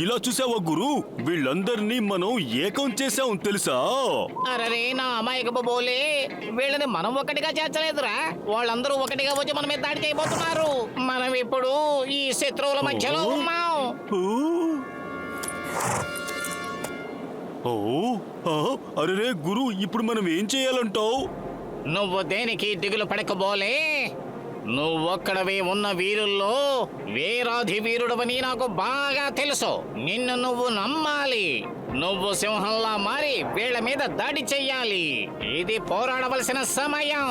ఇలా చూసావా గురు, వీళ్ళందరినీ మనం ఏకం చేసాం తెలుసా? అరే నా అమాయకపు బోలే, వీళ్ళని మనం ఒకటిగా చేర్చలేదురా. వాళ్ళందరూ ఒకటిగా వచ్చి మన మీద దాడి చేయబోతున్నారు. మనం ఇప్పుడు ఈ శత్రువుల మధ్యలో ఉన్నాం. అరే గురు, ఇప్పుడు మనం ఏం చేయాలంటావు? నువ్వు దేనికి దిగులు పడకబోలే. నువ్వొక్కడవే ఉన్న వీరుల్లో వీరాధి వీరుడవని నాకు బాగా తెలుసు. నిన్ను నువ్వు నమ్మాలి. నువ్వు సింహంలా మారి వీళ్ళ మీద దాడి చెయ్యాలి. ఇది పోరాడవలసిన సమయం,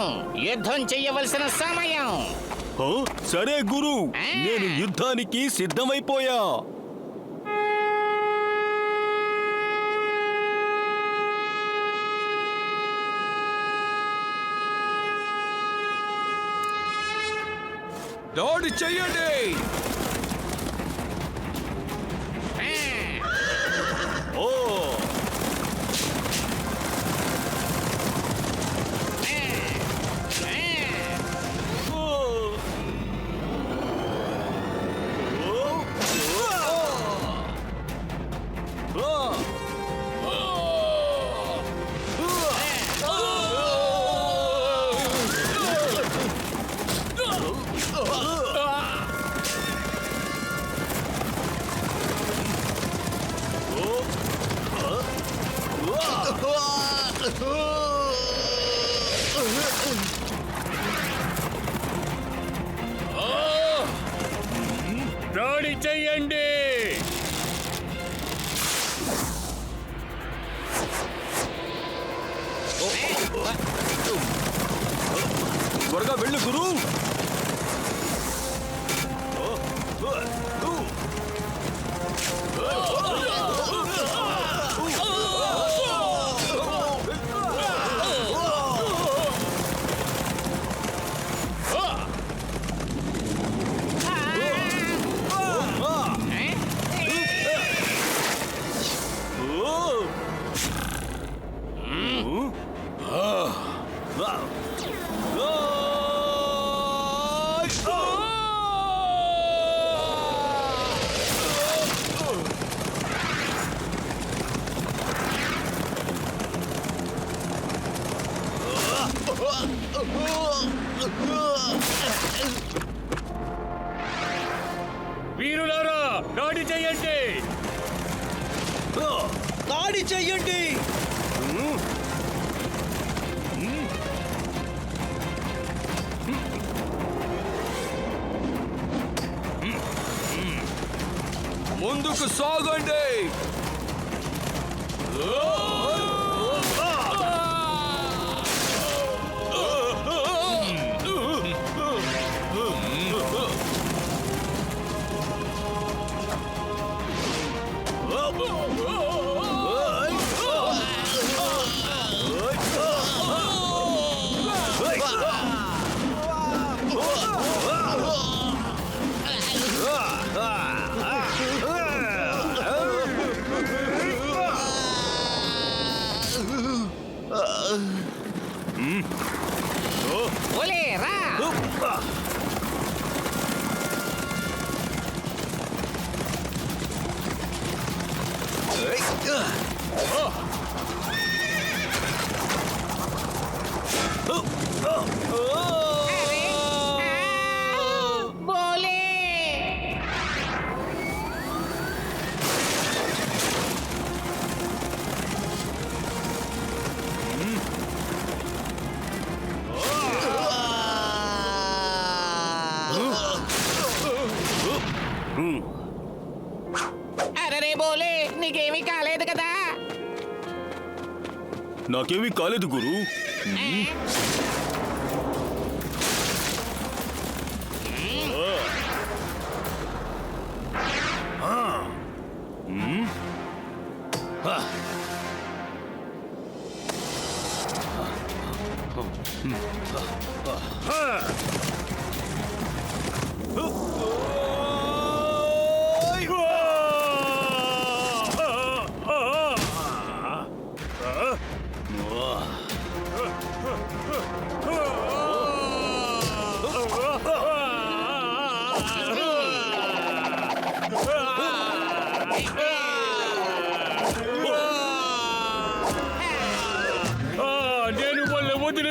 యుద్ధం చెయ్యవలసిన సమయం. సరే గురు, నేను యుద్ధానికి సిద్ధమైపోయా. దాడి చెయ్యండి. దాడి చెయ్యండి. త్వరగా వెళ్ళు గురు. వీరులారా, దాడి చెయ్యండి. దాడి చెయ్యండి. ముందుకు సాగండి. ఓలే రా. బోలే. అరే బోలే, నీకేమీ కాలేదు కదా? నాకేమీ కాలేదు గురు.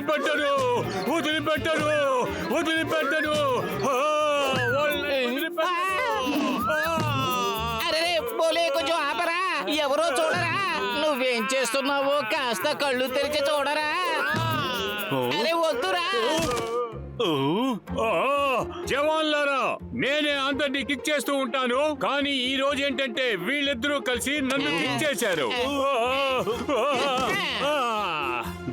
వదిలిపెట్టను వదిలిపెట్టను వదిలిపెట్టను ఆ, వదిలిపెట్టను. అరే బోలే కొంచెం ఆపరా, ఎవరో చూడరా, నువ్వేం చేస్తున్నావో కాస్త కళ్ళు తెరిచి చూడరా. అరే వద్దురా. ఓ, ఆ, జవాన్లారా, నేనే అందరినీ కిక్ చేస్తూ ఉంటాను, కానీ ఈ రోజు ఏంటంటే వీళ్ళిద్దరూ కలిసి నన్ను కిక్ చేశారు.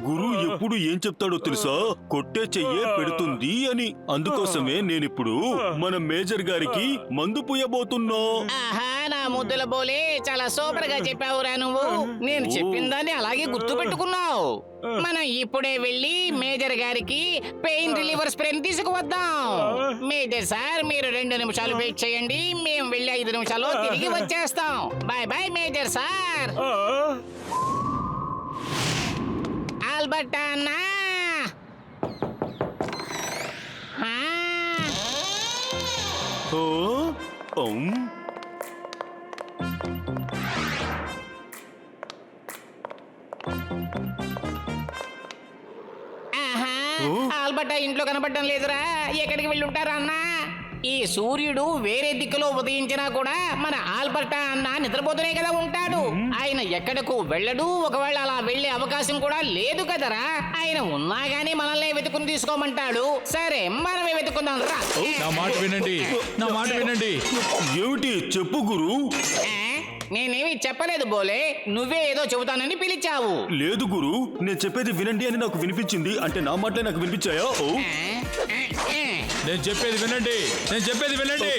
గురు ఎప్పుడు ఏం చెప్తాడో తెలుసా, కొట్టే చెయ్యే పెడుతుంది అని. అందుకోసమే నేనిప్పుడు మన మేజర్ గారికి మందు పూయబోతున్నా. ఆహా, నా ముద్దుల బోలే, చాలా సూపర్ గా చెప్పావురా నువ్వు. నేను చెప్పిన దాన్ని అలాగే గుర్తు పెట్టుకున్నావు. మనం ఇప్పుడే వెళ్ళి మేజర్ గారికి పెయిన్ రిలీవర్ స్ప్రే తీసుకువద్దాం. మేజర్ సార్, మీరు 2 నిమిషాలు వెయిట్ చేయండి, మేము వెళ్ళి 5 నిమిషాల్లో తిరిగి వచ్చేస్తాం. Bye bye major sir. Albert అన్నా. ఆ. ఓ, ఔం. ఆహా, ఆల్బర్ట్ ఇంట్లో కనపడడం లేదురా. ఎక్కడికి వెళ్ళి ఉంటారా అన్నా? ఈ సూర్యుడు వేరే దిక్కులో ఉదయించినా కూడా మన ఆల్బర్టా అన్న నిద్రపోతూనే కదా ఉంటాడు. ఆయన ఎక్కడకు వెళ్ళడు, ఒకవేళ అలా వెళ్లే అవకాశం కూడా లేదు కదరా. ఆయన ఉన్నా గానీ మనల్ని వెతుకుని తీసుకోమంటాడు. సరే, మనమే వెతుకుందాం రా. నా మాట వినండి, నా మాట వినండి. ఏమిటి చెప్పు గురు. ఆ, నేనేమి చెప్పలేదు బోలే, నువ్వే ఏదో చెబుతానని పిలిచావు. లేదు గురు, నేను చెప్పేది వినండి అని నాకు వినిపించింది. అంటే నా మాటలే నాకు వినిపించాయా? ఓ, నేను చెప్పేది వినండి, నేను చెప్పేది వినండి.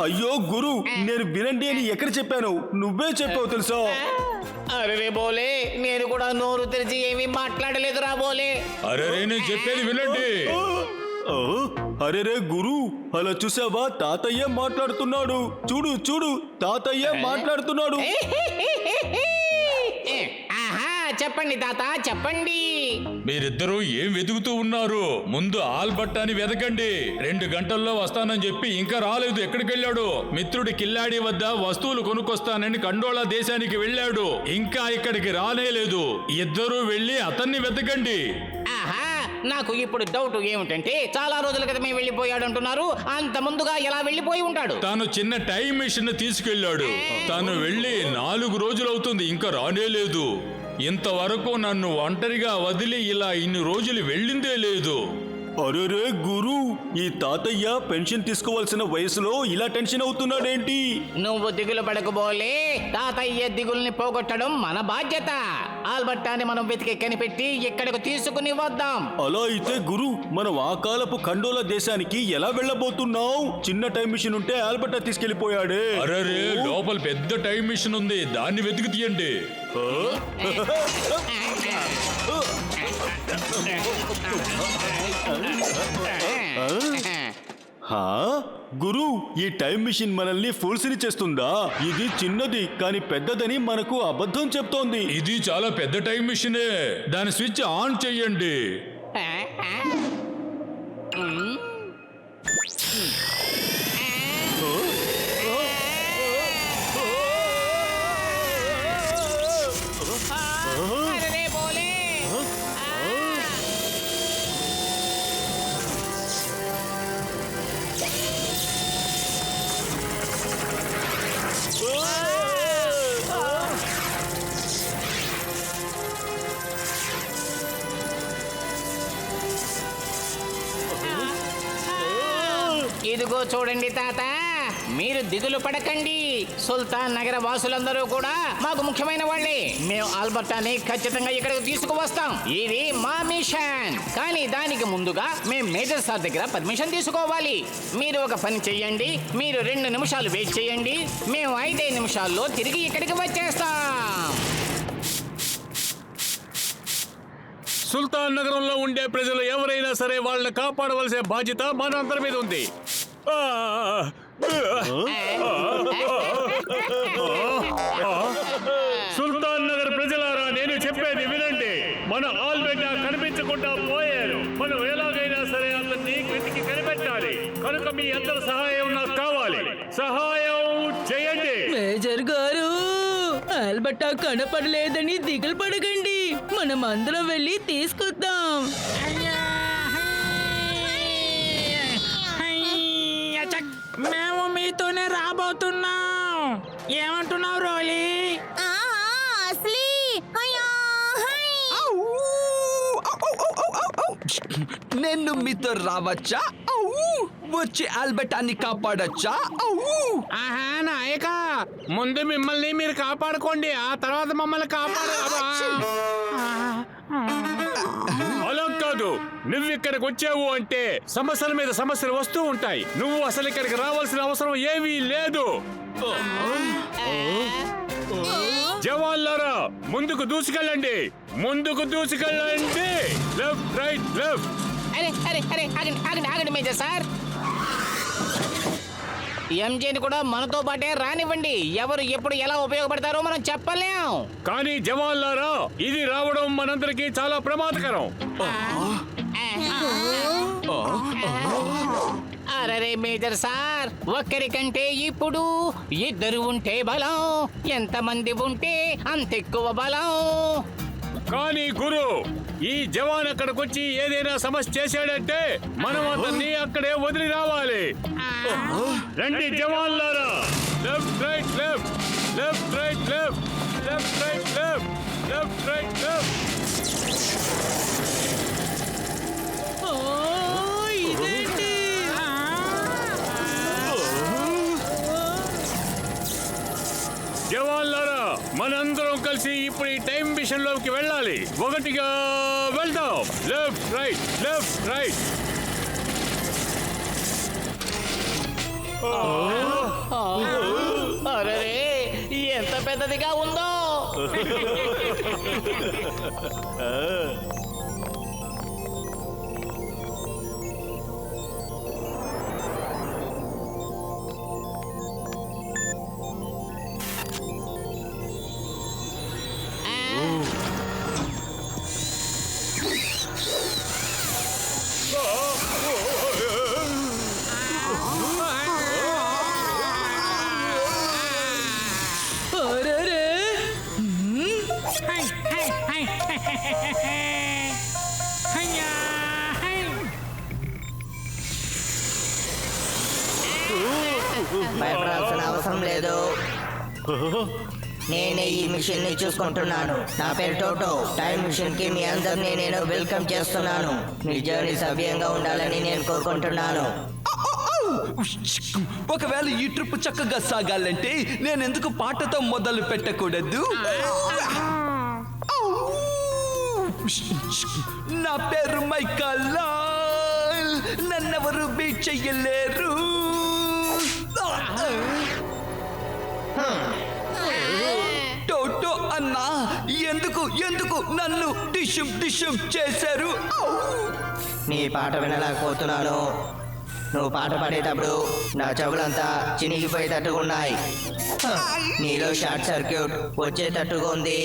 అయ్యో గురు, నేను వినండి అని ఎక్కడ చెప్పాను? నువ్వే చెప్పావు తెలుసా. అరే బోలే, నేను కూడా నోరు తెరిచి ఏమీ మాట్లాడలేదురా బోలే. అరే నేను చెప్పేది వినండి. ఆ, అరెరే గురు, అలా చూసావా, తాతయ్య మాట్లాడుతున్నాడు. చూడు చూడు, తాతయ్య మాట్లాడుతున్నాడు. ఆహా, చెప్పండి తాత, చెప్పండి. మీరిద్దరూ ఏం వెతుకుతూ ఉన్నారు? ముందు ఆల్బర్టాని వెతకండి. 2 గంటల్లో వస్తానని చెప్పి ఇంకా రాలేదు. ఎక్కడికి వెళ్ళాడు? మిత్రుడి కిల్లాడి వద్ద వస్తువులు కొనుక్కొస్తానని కండోళా దేశానికి వెళ్ళాడు. ఇంకా ఇక్కడికి రానేలేదు. ఇద్దరూ వెళ్ళి అతన్ని వెతకండి. ఆహా, నాకు ఇప్పుడు డౌట్ ఏమిటంటే, చాలా రోజుల క్రితమే వెళ్ళిపోయాడు అంటున్నారు. అంత ముందుగా ఎలా వెళ్ళిపోయి ఉంటాడు? తాను చిన్న టైం మిషన్ తీసుకెళ్ళాడు. తాను వెళ్ళి 4 రోజులవుతుంది, ఇంకా రానేలేదు. ఇంతవరకు నన్ను ఒంటరిగా వదిలి ఇలా ఇన్ని రోజులు వెళ్ళిందే లేదు. అరెరే గురు, ఈ తాతయ్య పెన్షన్ తీసుకోవాల్సిన వయసులో ఇలా టెన్షన్ అవుతున్నాడేంటి? నువ్వు దిగులు పడకపోలే, తాతయ్య దిగుల్ని పోగొట్టడం మన బాధ్యత. ఆల్బర్టాని మనం వెతికి కనిపెట్టి ఇక్కడకు తీసుకుని వద్దాం. అలా అయితే గురు, మనం ఆ కాలపు ఖండోల దేశానికి ఎలా వెళ్ళబోతున్నాం? చిన్న టైం మిషన్ ఉంటే ఆల్బర్టా తీసుకెళ్లిపోయాడే. అరే లోపల పెద్ద టైం మిషన్ ఉంది, దాన్ని వెతికి తీయండి. హా? గురు, ఈ టైం మిషన్ మనల్ని ఫోర్స్ని చేస్తుందా? ఇది చిన్నది కానీ పెద్దదని మనకు అబద్ధం చెప్తోంది. ఇది చాలా పెద్ద టైం మిషనే. దాని స్విచ్ ఆన్ చెయ్యండి. అరే బోలే. ఇదిగో చూడండి తాత, మీరు దిగులు పడకండి. సుల్తాన్ నగర వాసులందరూ కూడా మాకు ముఖ్యమైన వాళ్ళే. మేము ఆల్బర్టాని ఖచ్చితంగా ఇక్కడికి తీసుకువస్తాం. ఇది మా మిషన్. కానీ దానికి ముందుగా మేము మేజర్ సార్ దగ్గర పర్మిషన్ తీసుకోవాలి. మీరు ఒక పని చెయ్యండి, మీరు 2 నిమిషాలు వెయిట్ చేయండి, మేము 5 నిమిషాల్లో తిరిగి ఇక్కడికి వచ్చేస్తాం. సుల్తాన్ నగరంలో ఉండే ప్రజలు ఎవరైనా సరే వాళ్ళని కాపాడవలసిన బాధ్యత మనందరి మీద ఉంది. సుల్తాన్ నగర్ ప్రజలారా, నేను చెప్పేది వినండి. మన ఆల్బర్టా కనిపించకుండా పోయారు. మనం ఎలాగైనా సరే అతన్ని వెతికి కనిపెట్టాలి. కనుక మీ అందరి సహాయం నాకు కావాలి. సహాయం చేయండి. మేజర్ గారు, ఆల్బర్టా కనపడలేదని దిగులు పడకండి. మనం అందరం వెళ్ళి తీసుకొద్దాం. మేము మీతోనే రాబోతున్నాం. ఏమంటున్నావు రోలీ? అసలీ నేను మీతో రావచ్చా? ఔ! వచ్చి ఆల్బర్టాన్ని కాపాడచ్చా? ఆహా నాయక, ముందు మిమ్మల్ని మీరు కాపాడుకోండి, ఆ తర్వాత మమ్మల్ని అలా కాదు, నువ్వు ఇక్కడికి వచ్చావు అంటే సమస్యల మీద సమస్యలు వస్తూ ఉంటాయి. నువ్వు అసలు ఇక్కడికి రావాల్సిన అవసరం ఏమీ లేదు. జవాన్లారా, ముందుకు దూసుకెళ్ళండి, ముందుకు దూసుకెళ్ళండి. Left right left. అరే అరే అరే ఆగండి ఆగండి ఆగండి మేజర్ సార్. ఎంజేని కూడా మనతో పాటే రానివ్వండి. ఎవరు ఎప్పుడు ఎలా ఉపయోగపడతారో మనం చెప్పలేం. కానీ జవాన్లారా, ఇది రావడం మనందరికీ చాలా ప్రమాదకరం. అరే మేజర్ సార్, ఒక్కరికంటే ఇప్పుడు ఇద్దరు ఉంటే బలం, ఎంతమంది ఉంటే అంతెక్కువ బలం. కానీ గురు, ఈ జవాన్ అక్కడికి వచ్చి ఏదైనా సమస్య చేశాడంటే మనం అతన్ని అక్కడే వదిలి రావాలి. రండి జవాన్లారా, left right left, left right left, left right left, left right left. జవాన్లారా, మనందరం కలిసి ఇప్పుడు ఈ టైం మిషన్ లోకి వెళ్ళాలి. ఒకటిగా వెళ్దాం. Left right left right. అరే ఎంత పెద్దదిగా ఉందో. భయపడాల్సిన అవసరం లేదు. నేనే ఈ మిషన్ ని చూసుకుంటున్నాను. నా పేరు టోటో. టైం మిషన్ కి మీ అందరినీ నేను వెల్కమ్ చేస్తున్నాను. మీ జర్నీ సవ్యంగా ఉండాలని నేను కోరుకుంటున్నాను. ఒకవేళ ఈ ట్రిప్ చక్కగా సాగాలంటే నేను ఎందుకు పాటతో మొదలు పెట్టకూడదు? నా పేరు మైకల్ లాల్. నన్నెవరు బీట్ చెయ్యలేరు. టోటో అన్నా, ఎందుకు ఎందుకు నన్ను డిషుం డిషుం చేశారు? నీ పాట వినలేకపోతున్నాను. నువ్వు పాట పాడేటప్పుడు నా చెవులంతా చినిగిపోయేటట్టుగా ఉన్నాయి. నీలో షార్ట్ సర్క్యూట్ వచ్చేటట్టుగా ఉంది.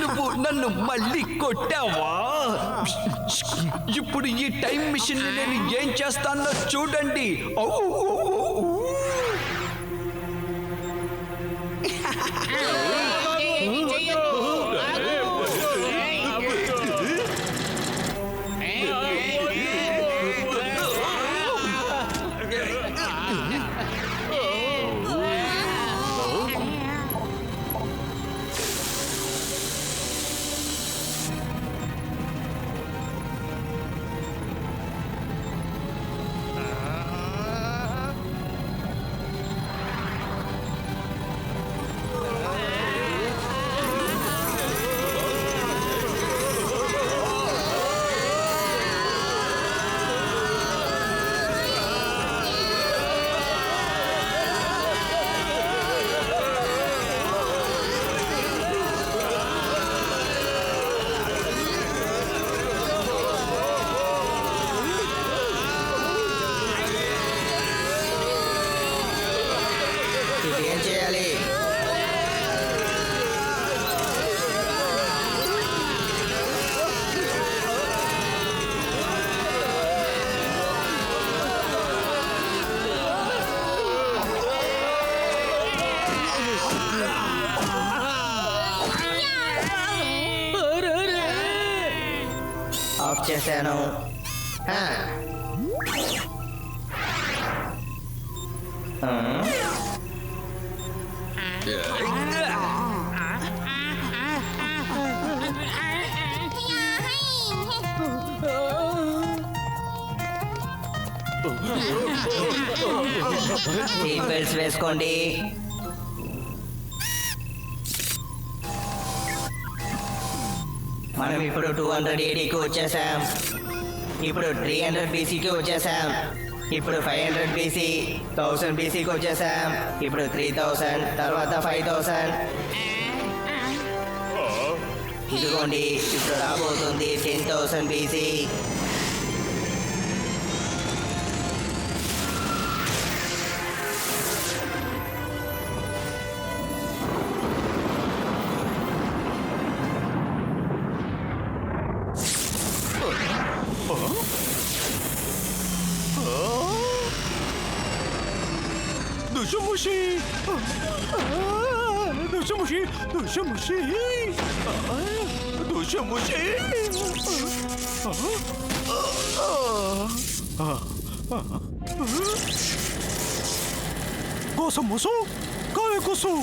నువ్వు నన్ను మళ్ళీ కొట్టావా? ఇప్పుడు ఈ టైం మిషన్ నేను ఏం చేస్తానో చూడండి. ఆఫ్ చేశాను. ఆ. సీట్ బెల్ట్స్ వేసుకోండి. మనం ఇప్పుడు 200 ADకి వచ్చేసాం. ఇప్పుడు 300 BCకి వచ్చేసాం. ఇప్పుడు 500 BC, 1000 BCకి వచ్చేసాం. ఇప్పుడు 3000, తర్వాత 5000. ఇదిగోండి, ఇప్పుడు రాబోతుంది 10,000 BC. దుషముషి దుషముషి దుషముషి దుషముషి కోసముసు కాయ కోసు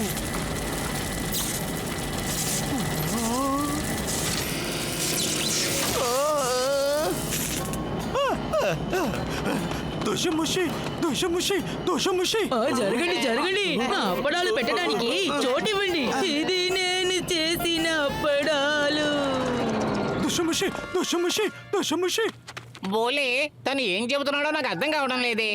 దుషముషి దుషముషి దుషముషి జరగండి జరగండి, నా అప్పడాలు పెట్టడానికి చోటివ్వండి. ఇది నేను చేసిన అప్పడాలు. దుషముషి దుషముషి దుషముషి బోలే, తను ఏం చెబుతున్నాడో నాకు అర్థం కావడం లేదే.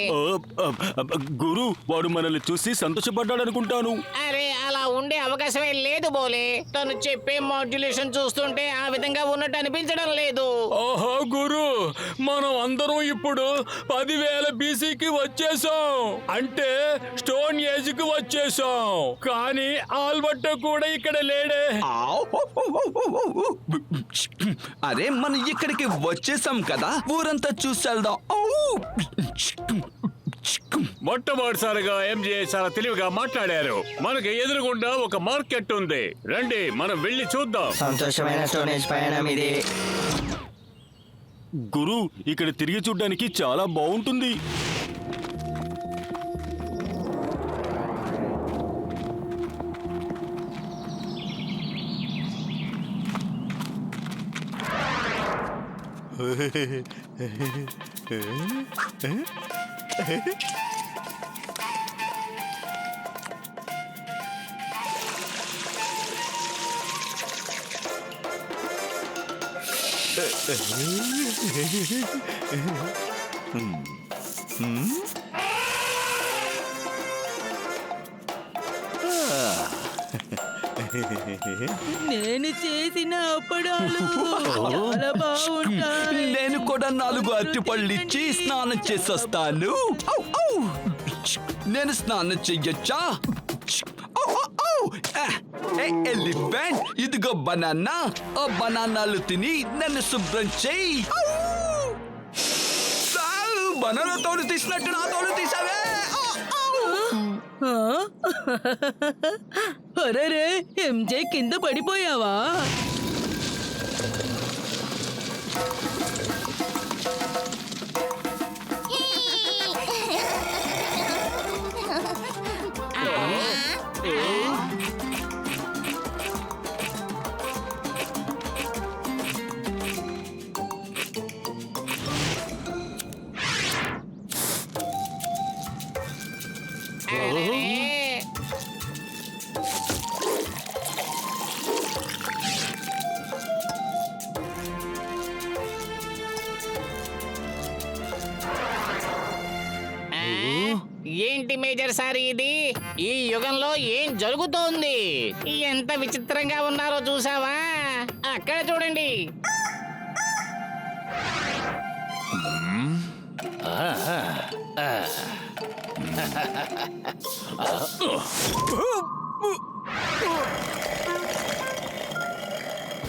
గురు, వాడు మనల్ని చూసి సంతోషపడ్డాడు అనుకుంటాను. అరే, అలా ఉండే అవకాశమే లేదు బోలే. తను చెప్పే మాడ్యులేషన్ చూస్తుంటే ఆ విధంగా ఉన్నట్టు అనిపించడం లేదు. ఓహో గురు, మనం అందరం ఇప్పుడు 10,000 BCకి వచ్చేసాం. అంటే స్టోన్ ఏజ్ కి వచ్చేసాం. కానీ ఆల్బర్ట్ కూడా ఇక్కడ లేడే. అరే, మనం ఇక్కడికి వచ్చేసాం కదా, ఊరంతా చూసేద్దాం. మొట్టమొదటిసారిగా ఎంజే చాలా తెలివిగా మాట్లాడారు. మనకి ఎదురుగుండా ఒక మార్కెట్ ఉంది. రండి, మనం వెళ్ళి చూద్దాం. సంతోషమైన స్టోనేజ్ ప్రయాణం ఇది. గురు, ఇక్కడ తిరిగి చూడ్డానికి చాలా బాగుంటుంది. నేను చేసిన అప్పడాలు చాలా బాగుంటాయి. నేను కూడా 4 అరటిపళ్ళు ఇచ్చి స్నానం చేసొస్తాను. నేను స్నానం చెయ్యొచ్చా? ఎలిఫెంట్, ఇదిగో బనానా. ఆ బనానాలు తిని నన్ను శుభ్రం చెయ్యి. బనానా తోలు తీసినట్టు నా తోలు తీసావే. అరే, ఎంజే కింద పడిపోయావా? ఏంటి మేజర్ సార్ ఇది? ఈ యుగంలో ఏం జరుగుతోంది? ఎంత విచిత్రంగా ఉన్నారో చూసావా? అక్కడ చూడండి.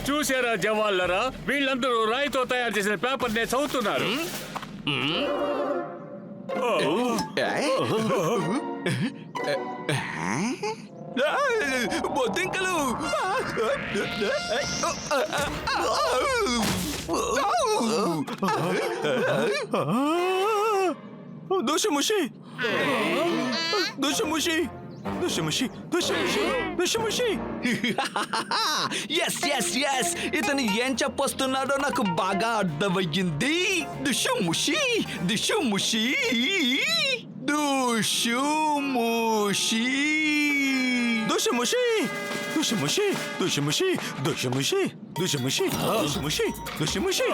చూసారా జవాన్లరా, వీళ్ళందరూ రాయితో తయారు చేసిన పేపర్ నే చదువుతున్నారు. బొద్దింకలు. దోషముషి దోషముషి దోషముషి దోషముషి దోషముషి. ఎస్ ఎస్ ఎస్ ఇతను ఏం చెప్పొస్తున్నాడో నాకు బాగా అర్థమయ్యింది. దుషుముషి దుషుముషి దుషుముషి దోషముషి దోషముషి దోషముషి దోషముషి దోషముషి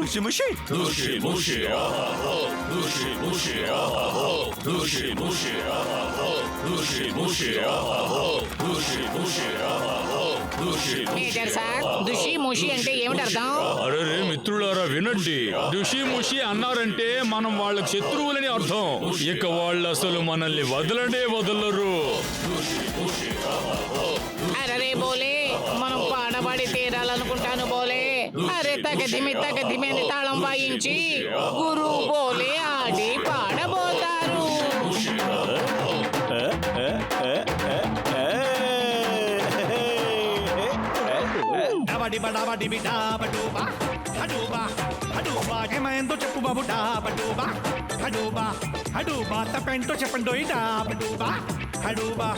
దోషముషి దోషముషి దోషముషి దోషముషి. మేజర్ సార్ దుషి ముషి అంటే ఏమిటి అర్థం? అరే మిత్రులారా వినండి, దుషి ముషి అన్నారంటే మనం వాళ్ళకి శత్రువులని అర్థం. ఇక వాళ్ళు అసలు మనల్ని వదలనే వదలరు. అరే బోలే, మనం పాడబడి తీరాలనుకుంటాను బోలే. అరే తగదిమి అని తాళం వాయించి గురు బోలే ఆడి పాడబోతారు. ఏమైందో చెప్పు బాబు డాబడూబా హడూబా హడూబా తపెంటో చెప్పండు డాబడూబా హడూబా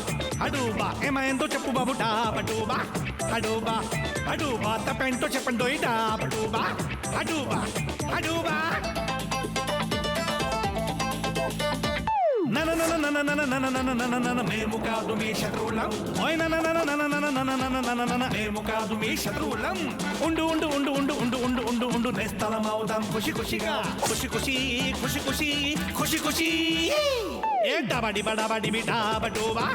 హడూబా ఏమైందో చెప్పు బాబు డాబడూబా హడూబా హడూబా తపెంటో చెప్పండు డాబడూబా హడూబా హడూబా. మేము కాదు మీ శత్రువులం, మేము కాదు మీ శత్రువులం. ఉండు ఉండు ఉండు ఉండు ఉండు ఉండు ఉండు ఉండు నేస్తలం అవుదాం ఖుషి ఖుషిగా ఖుషి ఖుషి ఖుషి ఖుషి ఖుషి ఖుషి. ఏ డాబడి బడాబడి డాబడూబా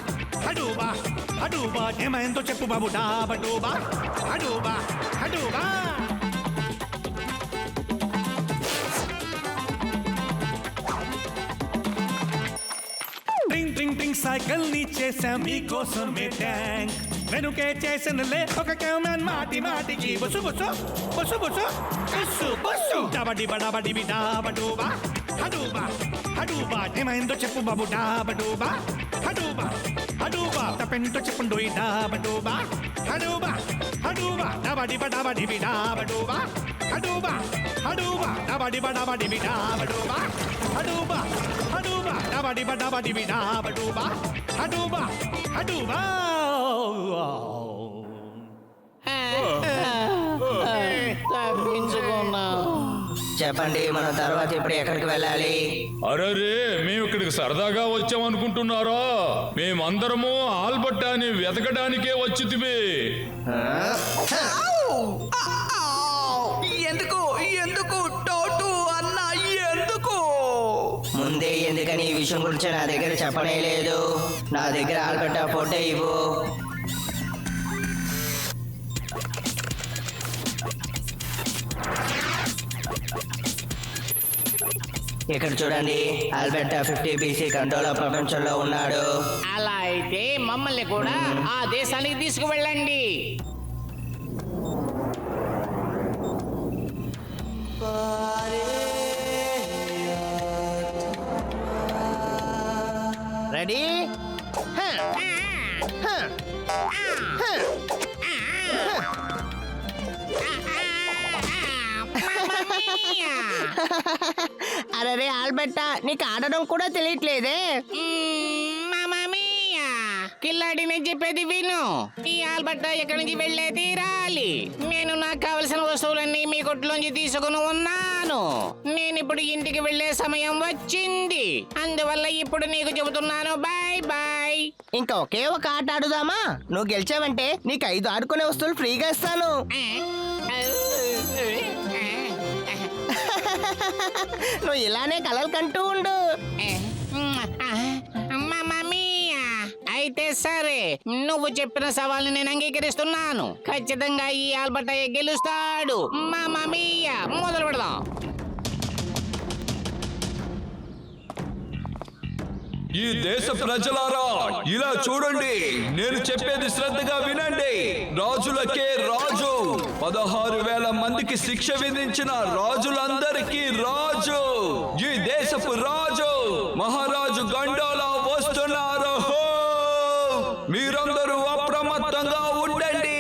హడూబా హడూబా ఏమైందో చెప్పు బాబు డాబడూబా హడూబా హడూబా. సైకిల్ ని చేసాం మీకోసమే ట్యాంక్, వెనుకే చేసినలే ఒక క్యామెన్ మాటి మాటికి బుసు బుసు బుసు బుసు బుసు బుసు. డబడి బడబడి డాబడూబా హడూబా హడూబా ఏమైందో చెప్పు బాబు డాబడూబా హడూబా హడూబా తపెంటో చెప్పుండు డాబడూబా హడూబా హడూబా డబడి బడబడి డాబడూబా హడూబా హడూబా డబడి బడబడి డాబడూబా హడూబా హడూబా డబడి బడబడి డాబడూబా హడూబా హడూబా. తప్పించుకున్నా. చెప్పండి, మనం తర్వాత ఇప్పుడు ఎక్కడికి వెళ్ళాలి? అరే మేము ఇక్కడికి సరదాగా వచ్చామనుకుంటున్నారా? మేమందరము ఆల్బర్టాని వెతకడానికే వచ్చితివి. ఎందుకు ఎందుకు టోటు అన్న ఎందుకు? ముందే ఎందుకని ఈ విషయం గురించి నా దగ్గర చెప్పనే లేదు. నా దగ్గర ఆల్బర్టా ఫోటో ఇవ్వు. ఇక్కడ చూడండి, ఆల్బర్టా 50 BC కంట్రోల్ ప్రపంచంలో ఉన్నాడు. అలా అయితే మమ్మల్ని కూడా ఆ దేశానికి తీసుకువెళ్ళండి. రెడీ? అరే ఆల్బర్టా, నీకు ఆడడం కూడా తెలియట్లేదే. కిల్లాడిని చెప్పేది విను. ఈ ఆల్బర్టా ఎక్కడి నుంచి వెళ్ళే తీరాలి. నేను నాకు కావలసిన వస్తువులన్నీ మీ కొట్టులోంచి తీసుకుని ఉన్నాను. నేను ఇప్పుడు ఇంటికి వెళ్ళే సమయం వచ్చింది. అందువల్ల ఇప్పుడు నీకు చెబుతున్నాను బాయ్ బాయ్. ఇంకా ఒకే ఒక ఆట ఆడుదామా? నువ్వు గెలిచావంటే నీకు 5 ఆడుకునే వస్తువులు ఫ్రీగా ఇస్తాను. నువ్వు ఇలానే కలలు కంటూ ఉండు. అయితే సరే, నువ్వు చెప్పిన సవాల్ని నేను అంగీకరిస్తున్నాను. ఖచ్చితంగా ఈ ఆల్బర్టా గెలుస్తాడు. మామా మియా, మొదలు పెడదాం. ఈ దేశ ప్రజలారా, ఇలా చూడండి, నేను చెప్పేది శ్రద్ధగా వినండి. రాజులకే రాజు, 16,000 మందికి శిక్ష విధించిన రాజులందరికీ రాజు, ఈ దేశపు రాజు మహారాజు గండోలా వస్తున్నారు. మీరందరూ అప్రమత్తంగా ఉండండి.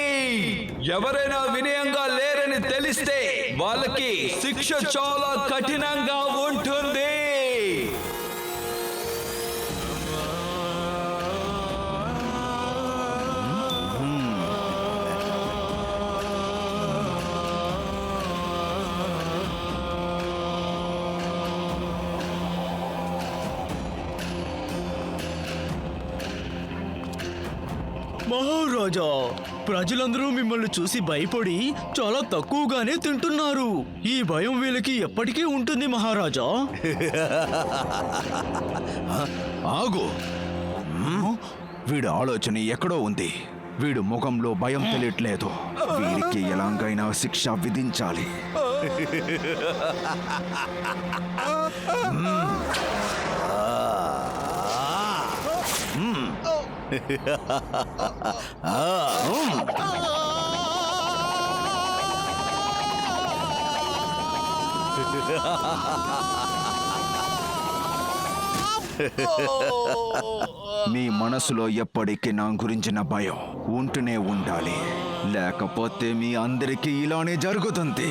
ఎవరైనా వినయంగా లేరని తెలిస్తే వాళ్ళకి శిక్ష చాలా కఠినంగా ఉంటుంది. మహారాజా, ప్రజలందరూ మిమ్మల్ని చూసి భయపడి చాలా తక్కువగానే తింటున్నారు. ఈ భయం వీళ్ళకి ఎప్పటికీ ఉంటుంది మహారాజా. ఆగు. వీడి ఆలోచన ఎక్కడో ఉంది. వీడు ముఖంలో భయం తెలియట్లేదు. వీరికి ఎలాగైనా శిక్ష విధించాలి. మీ మనసులో ఎప్పటికీ నా గురించిన భయం ఉంటూనే ఉండాలి. లేకపోతే మీ అందరికీ ఇలానే జరుగుతుంది.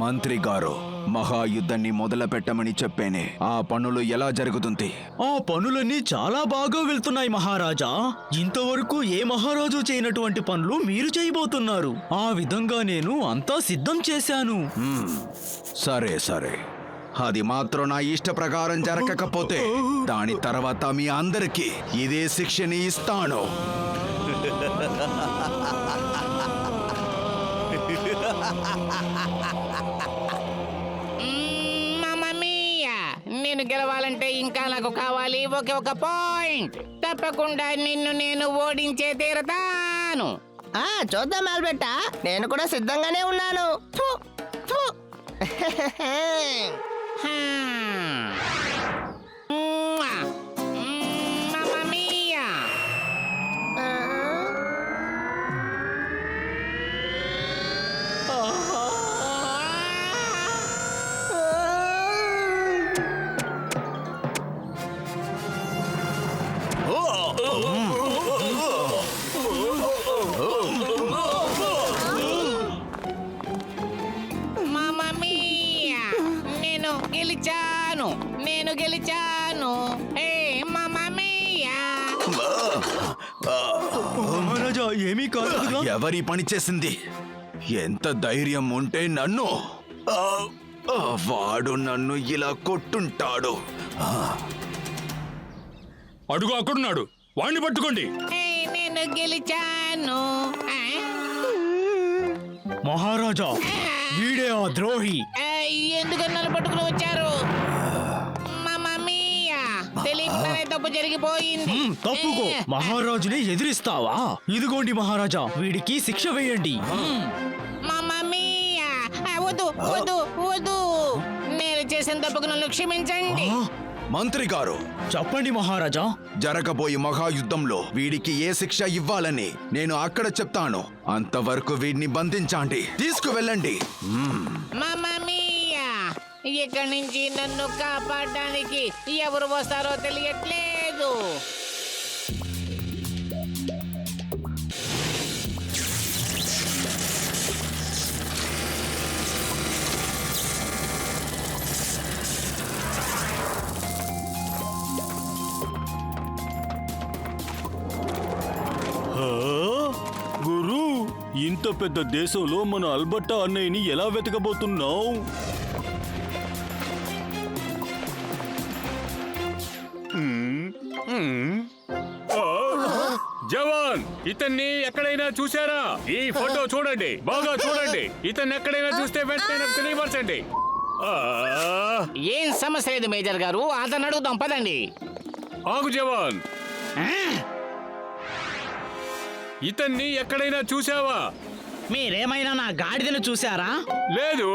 మంత్రి గారు, మహాయుద్ధాన్ని మొదలు పెట్టమని చెప్పేనే ఆ పనులు ఎలా జరుగుతుంది? ఆ పనులన్నీ చాలా బాగా వెళ్తున్నాయి మహారాజా. ఇంతవరకు ఏ మహారాజు చేయనటువంటి పనులు మీరు చేయబోతున్నారు. ఆ విధంగా నేను అంతా సిద్ధం చేశాను. సరే సరే, అది మాత్రం నా ఇష్ట ప్రకారం జరగకపోతే దాని తర్వాత మీ అందరికీ ఇదే శిక్షని ఇస్తాను. నేను గెలవాలంటే ఇంకా నాకు కావాలి ఒకే ఒక పాయింట్. తప్పకుండా నిన్ను నేను ఓడించే తీరతాను. చూద్దాం ఆల్బెర్ట్, నేను కూడా సిద్ధంగానే ఉన్నాను. ఫు, ఫు. Mamma mia! Mamma mia! నేను గెలిచాను. ఏ మమ్మా మియా! మహారాజా, ఏమీ కాదు. ఎవరి పని చేసింది? ఎంత ధైర్యం ఉంటే నన్ను వాడు నన్ను ఇలా కొట్టుంటాడు. అడుగు అక్కడున్నాడు, వాణ్ణి పట్టుకోండి. నేను గెలిచాను. మహారాజా, వీడే ఆ ద్రోహి. ఎందుకు నన్ను పట్టుకుని వచ్చారు? మమ్మా మియా! తెలియకుండానే తప్పు జరిగిపోయింది. తప్పుకో. మహారాజుని ఎదిరిస్తావా? ఇదిగోండి మహారాజా, వీడికి శిక్ష వేయండి. మమ్మా మియా! వద్దు వద్దు వద్దు, నేను చేసిన తప్పుకు నన్ను క్షమించండి. మంత్రి గారు, చెప్పండి మహారాజా. జరగబోయే మహాయుద్ధంలో వీడికి ఏ శిక్ష ఇవ్వాలని నేను అక్కడ చెప్తాను. అంతవరకు వీడిని బంధించండి, తీసుకువెళ్ళండి. మమ్మా మియా! ఇక్కడి నుంచి నన్ను కాపాడడానికి ఎవరు వస్తారో తెలియట్లేదు. గురు, ఇంత పెద్ద దేశంలో మన అల్బర్టా అన్నయ్యని ఎలా వెతకబోతున్నావు? జవాన్, ఇతన్ని ఎక్కడైనా చూసారా? ఈ ఫోటో చూడండి, బాగా చూడండి. ఇతన్ని ఎక్కడైనా చూస్తే వెంటనే నాకు తెలియపరచండి. ఏం సమస్య లేదు మేజర్ గారు, అతను అడుగుదాం పదండి. ఆగు జవాన్, ఇతన్ని ఎక్కడైనా చూసావా? మీరేమైనా నా గాడిదను చూసారా? లేదు.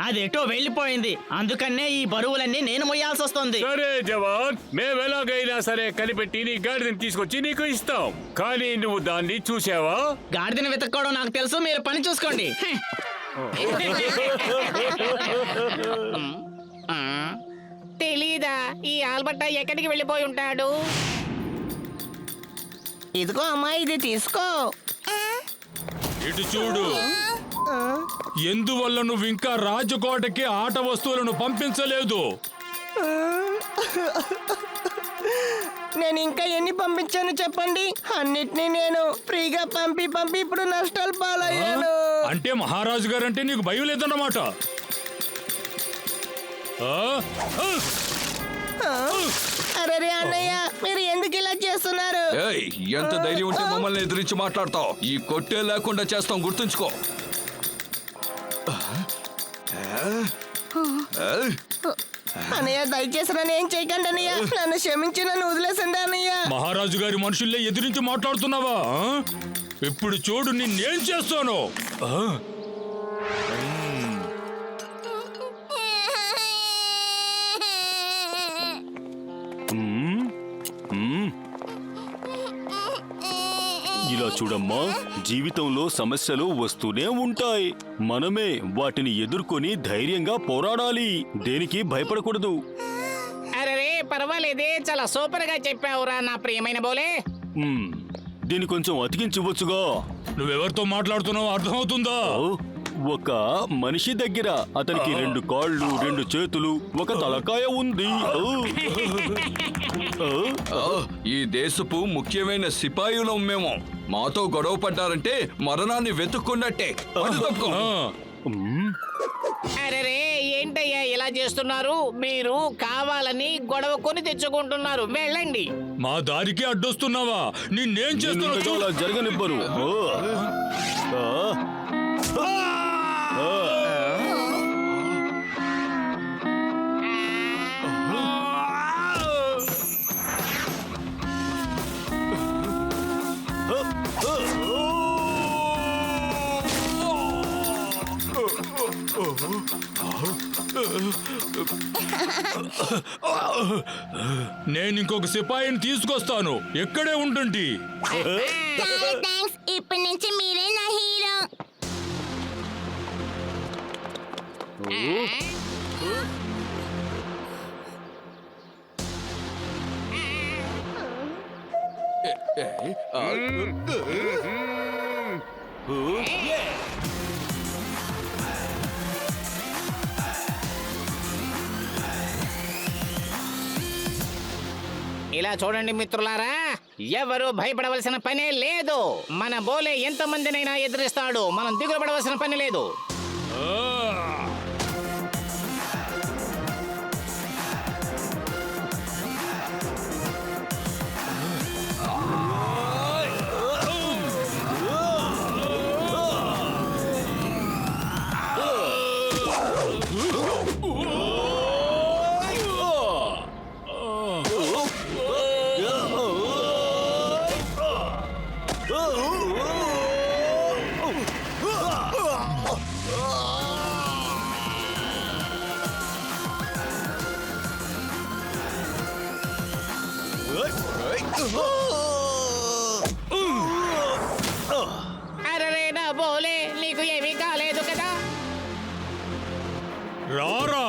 అదేటో వెళ్ళిపోయింది, అందుకనే ఈ బరువులన్నీ నేను మొయ్యాల్సి వస్తుంది. సరే జవాన్, మేము ఎలాగైనా సరే కనిపెట్టి నీ గాడిదని తీసుకొచ్చి నీకు ఇస్తాం. కానీ నువ్వు దాన్ని చూసావా? గాడిదను వెతుక్కోవడం నాకు తెలుసు, మీరు పని చూసుకోండి. తెలీదా? ఈ ఆల్బర్టా ఎక్కడికి వెళ్ళిపోయి ఉంటాడు? ఇదిగో అమ్మాయి, ఇది తీసుకో. ఇటు చూడు. ఎందువల్ల నువ్వు ఇంకా రాజకోటకి ఆట వస్తువులను పంపించలేదు? నేను ఇంకా ఎన్ని పంపించాను చెప్పండి? అన్నిటినీ నేను ఫ్రీగా పంపి ఇప్పుడు నష్టాలు పాలయ్యాను. అంటే మహారాజు గారంటే నీకు భయం లేదన్నమాట. అరే అన్నయ్య, మీరు ఎందుకు ఇలా చేస్తున్నారు? ఏయ్, ఎంత ధైర్యం ఉంటే మమ్మల్ని ఎదిరించి మాట్లాడతావు? ఈ కొట్టే లేకుండా చేస్తాం, గుర్తుంచుకో. అన్నయ్య, దయచేసి నన్ను ఏం చేయకండి అన్నయ్య. నన్ను క్షమించి నన్ను వదిలేసండి అన్నయ్య. మహారాజు గారి మనుషుల్లే ఎదిరించి మాట్లాడుతున్నావా? ఇప్పుడు చూడు నిన్నేం చేస్తాను. ఇలా చూడమ్మా, జీవితంలో సమస్యలు వస్తూనే ఉంటాయి. మనమే వాటిని ఎదుర్కొని ధైర్యంగా పోరాడాలి. దేనికి భయపడకూడదు. అరే పర్వాలేదే, చాలా సూపర్ గా చెప్పావురా నా ప్రియమైన బోలే. దీన్ని కొంచెం అతికించవచ్చుగా. నువ్వెవరితో మాట్లాడుతున్నావో అర్థమవుతుందా? ఒక మనిషి దగ్గర అతనికి 2 కాళ్ళు, 2 చేతులు, ఒక తలకాయ ఉంది. ఈ దేశపు ముఖ్యమైన సిపాయిలం మేము. మాతో గొడవ పడ్డారంటే మరణాన్ని వెతుక్కున్నట్టే. అరే ఏంటయ్యా ఇలా చేస్తున్నారు? మీరు కావాలని గొడవ కొని తెచ్చుకుంటున్నారు. వెళ్ళండి. మా దారికి అడ్డొస్తున్నావా? నిన్నేం చేస్తున్నావు? అలా జరగనివ్వరు. నేను ఇంకొక సిపాయిని తీసుకొస్తాను. ఎక్కడే ఉంటుంది. ఇప్పటి నుంచి మీరే నా హీరో. ఇలా చూడండి మిత్రులారా, ఎవరు భయపడవలసిన పనే లేదు. మన బోలే ఎంత మందినైనా ఎదిరిస్తాడు. మనం దిగులు పడవలసిన పని లేదు. అరే నా బోలే, నీకు ఏమీ కాలేదు కదా? రారా.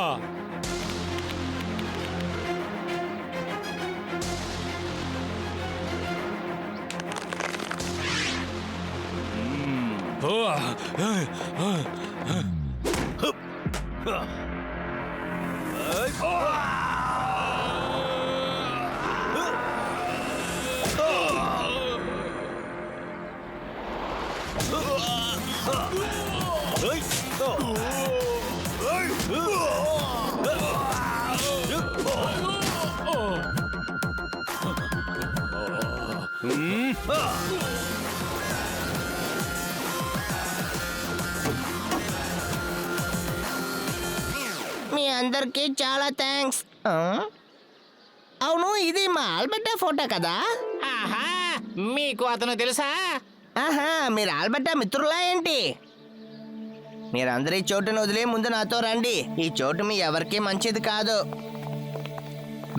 మీ అందరికీ చాలా థ్యాంక్స్. అవును, ఇది మా ఆల్బర్టా ఫోటో కదా? ఆహా, మీకు అతను తెలుసా? ఆహా, మీరు ఆల్బర్టా మిత్రులా ఏంటి? మీరందరూ ఈ చోటును వదిలే ముందు నాతో రండి. ఈ చోటు మీ ఎవరికీ మంచిది కాదు.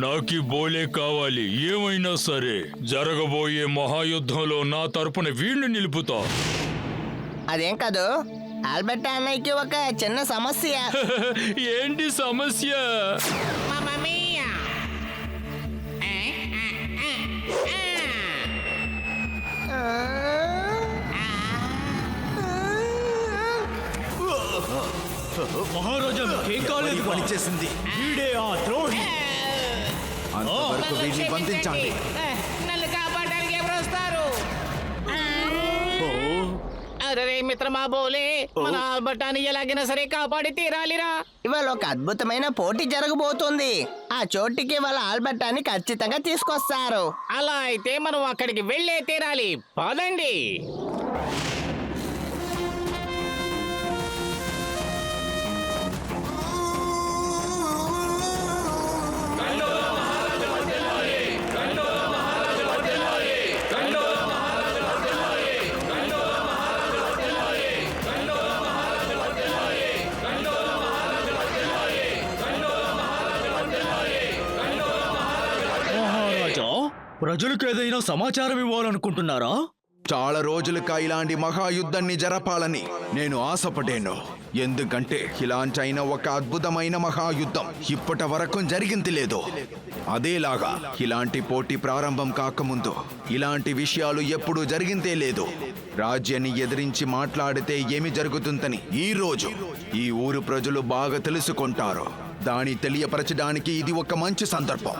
నాకి బోలే కావాలి. ఏమైనా సరే జరగబోయే మహాయుద్ధంలో నా తరపున వీణ్ణి నిలుపుతా. అదేం కాదు, ఆల్బర్టా అన్నయ్యకి ఒక చిన్న సమస్య. ఏంటి సమస్య? మమ్మా మియా. మహారాజా ఏం కాలేదు పనిచేసింది వీడే ఆ ద్రోహి అంతవరకు వీడిని బంధించండి. నన్ను కాపాడడానికి ఎవరు వస్తారు? అరే మిత్రమా బోలే, మన ఆల్బర్టాన్ని ఎలాగైనా సరే కాపాడి తీరాలిరా. ఇవాళ ఒక అద్భుతమైన పోటీ జరగబోతుంది. ఆ చోటికి వాళ్ళ ఆల్బర్టాన్ని ఖచ్చితంగా తీసుకొస్తారు. అలా అయితే మనం అక్కడికి వెళ్ళే తీరాలి. పదండి. మహారాజా ప్రజలకు ఏదైనా సమాచారం ఇవ్వాలనుకుంటున్నారా? చాలా రోజులుగా ఇలాంటి మహాయుద్ధాన్ని జరపాలని నేను ఆశపడాను. ఎందుకంటే ఇలాంటైన ఒక అద్భుతమైన మహాయుద్ధం ఇప్పటి వరకు జరిగింది లేదు. అదేలాగా ఇలాంటి పోటీ ప్రారంభం కాకముందు ఇలాంటి విషయాలు ఎప్పుడూ జరిగిందే లేదు. రాజ్యాన్ని ఎదిరించి మాట్లాడితే ఏమి జరుగుతుందని ఈ రోజు ఈ ఊరు ప్రజలు బాగా తెలుసుకుంటారు. దాన్ని తెలియపరచడానికి ఇది ఒక మంచి సందర్భం.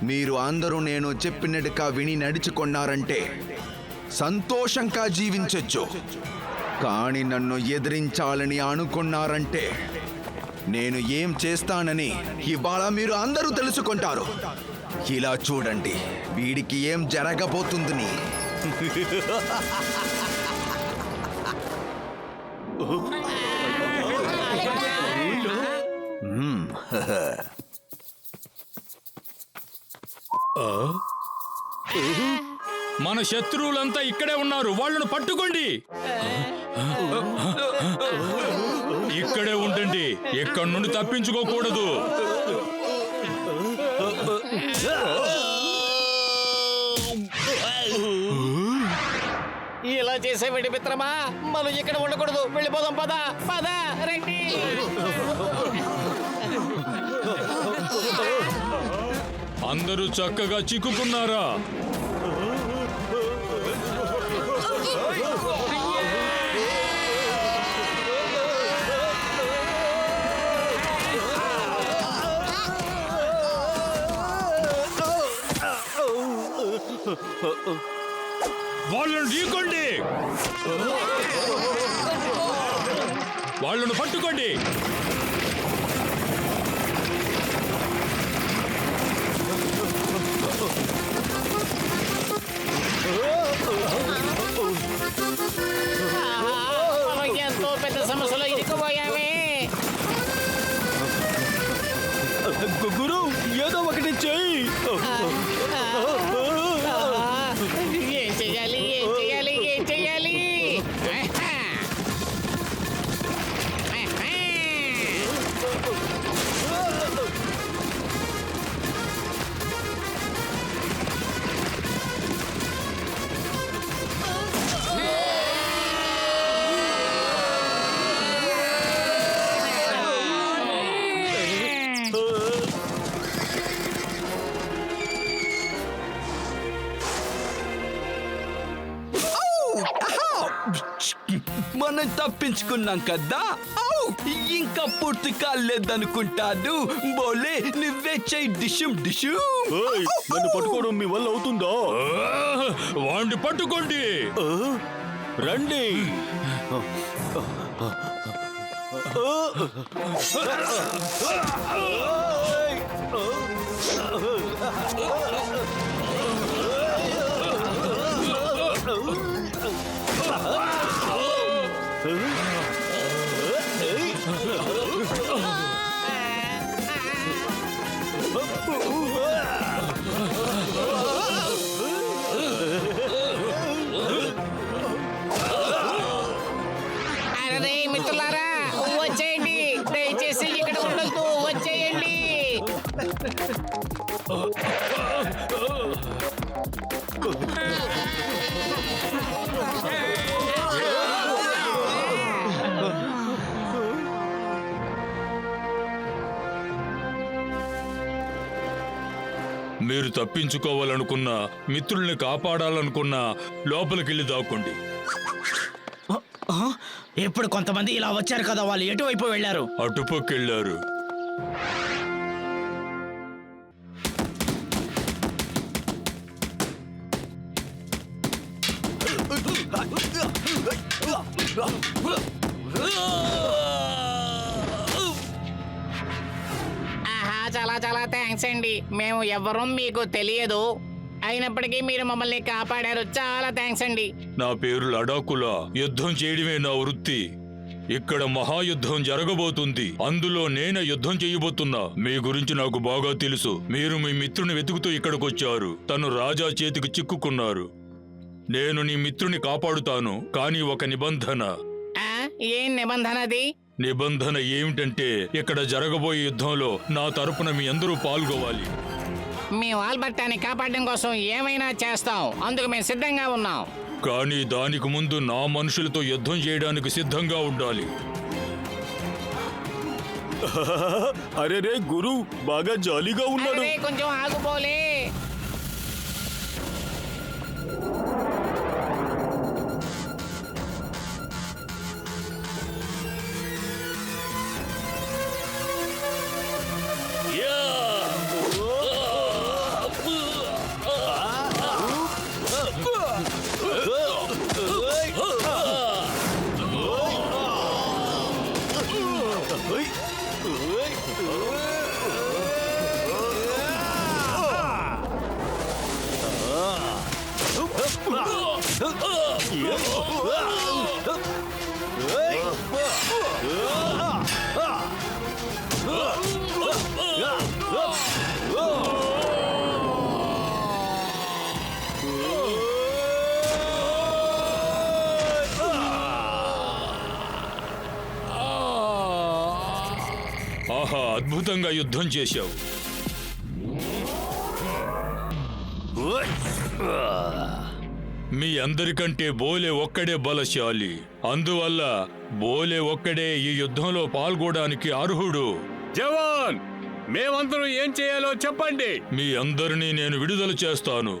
మీరు అందరూ నేను చెప్పినట్టుగా విని నడుచుకున్నారంటే సంతోషంగా జీవించొచ్చు. కానీ నన్ను ఎదిరించాలని అనుకున్నారంటే నేను ఏం చేస్తానని ఇవాళ మీరు అందరూ తెలుసుకుంటారు. ఇలా చూడండి, వీడికి ఏం జరగబోతుందని. మన శత్రువులంతా ఇక్కడే ఉన్నారు, వాళ్ళను పట్టుకోండి. ఇక్కడే ఉండండి, ఎక్కడి నుండి తప్పించుకోకూడదు. ఇలా చేసేవాడి మిత్రమా, మనం ఇక్కడ ఉండకూడదు. వెళ్ళిపోదాం. పద పద రండి. అందరూ చక్కగా చిక్కుకున్నారా? వాళ్ళను ఢీకొండి, వాళ్ళను పట్టుకోండి. మనం ఎంతో పెద్ద సమస్యలో ఇరుక్కుపోయామే. గురు ఏదో ఒకటి చెయ్యి. ఏం చెయ్యాలి, ఏం చెయ్యాలి, ఏం చెయ్యాలి? మనం తప్పించుకున్నాం కదా. ఇంకా పూర్తి కాలేదనుకుంటాను. బోలే, నువ్వే చెయ్యి. డిషుం డిషు. ఏయ్, నన్ను పట్టుకోవడం మీ వల్ల అవుతుందా? వాడిని పట్టుకోండి. రండి. అరే మిత్రులారా, వచ్చేయండి. దయచేసి ఇక్కడ ఉండొద్దు, వచ్చేయండి. మీరు తప్పించుకోవాలనుకున్నా, మిత్రుల్ని కాపాడాలనుకున్నా లోపలికెళ్ళి దాక్కోండి. ఇప్పుడు కొంతమంది ఇలా వచ్చారు కదా, వాళ్ళు ఎటువైపు వెళ్ళారు? అటుపక్కెళ్ళారు. ఆహా, చాలా చాలా థ్యాంక్స్ అండి. మేము ఎవ్వరం మీకు తెలియదు, అయినప్పటికీ మీరు మమ్మల్ని కాపాడారు. చాలా థ్యాంక్స్ అండి. నా పేరు లడాకులా. యుద్ధం చేయడమే నా వృత్తి. ఇక్కడ మహాయుద్ధం జరగబోతుంది. అందులో నేనే యుద్ధం చేయబోతున్నా. మీ గురించి నాకు బాగా తెలుసు. మీరు మీ మిత్రుని వెతుకుతూ ఇక్కడికొచ్చారు. తను రాజా చేతికి చిక్కుకున్నారు. నేను నీ మిత్రుని కాపాడుతాను, కానీ ఒక నిబంధన. ఏం నిబంధన అది? నిబంధన ఏమిటంటే ఇక్కడ జరగబోయే యుద్ధంలో నా తరపున మీ అందరూ పాల్గొవాలి. మేము ఆల్బర్టాని కాపాడడం కోసం ఏమైనా చేస్తాం, అందుకు మేము సిద్ధంగా ఉన్నాం. కానీ దానికి ముందు నా మనుషులతో యుద్ధం చేయడానికి సిద్ధంగా ఉండాలి. అరే రే గురు, బాగా జాలీగా ఉన్నాడు. అరే, కొంచెం ఆగుపోలే. ఆహా, అద్భుతంగా యుద్ధం చేశావు. మీ అందరికంటే బోలే ఒక్కడే బలశాలి. అందువల్ల బోలే ఒక్కడే ఈ యుద్ధంలో పాల్గొనడానికి అర్హుడు. జవాన్, మేమందరం ఏం చేయాలో చెప్పండి. మీ అందరినీ నేను విడుదల చేస్తాను.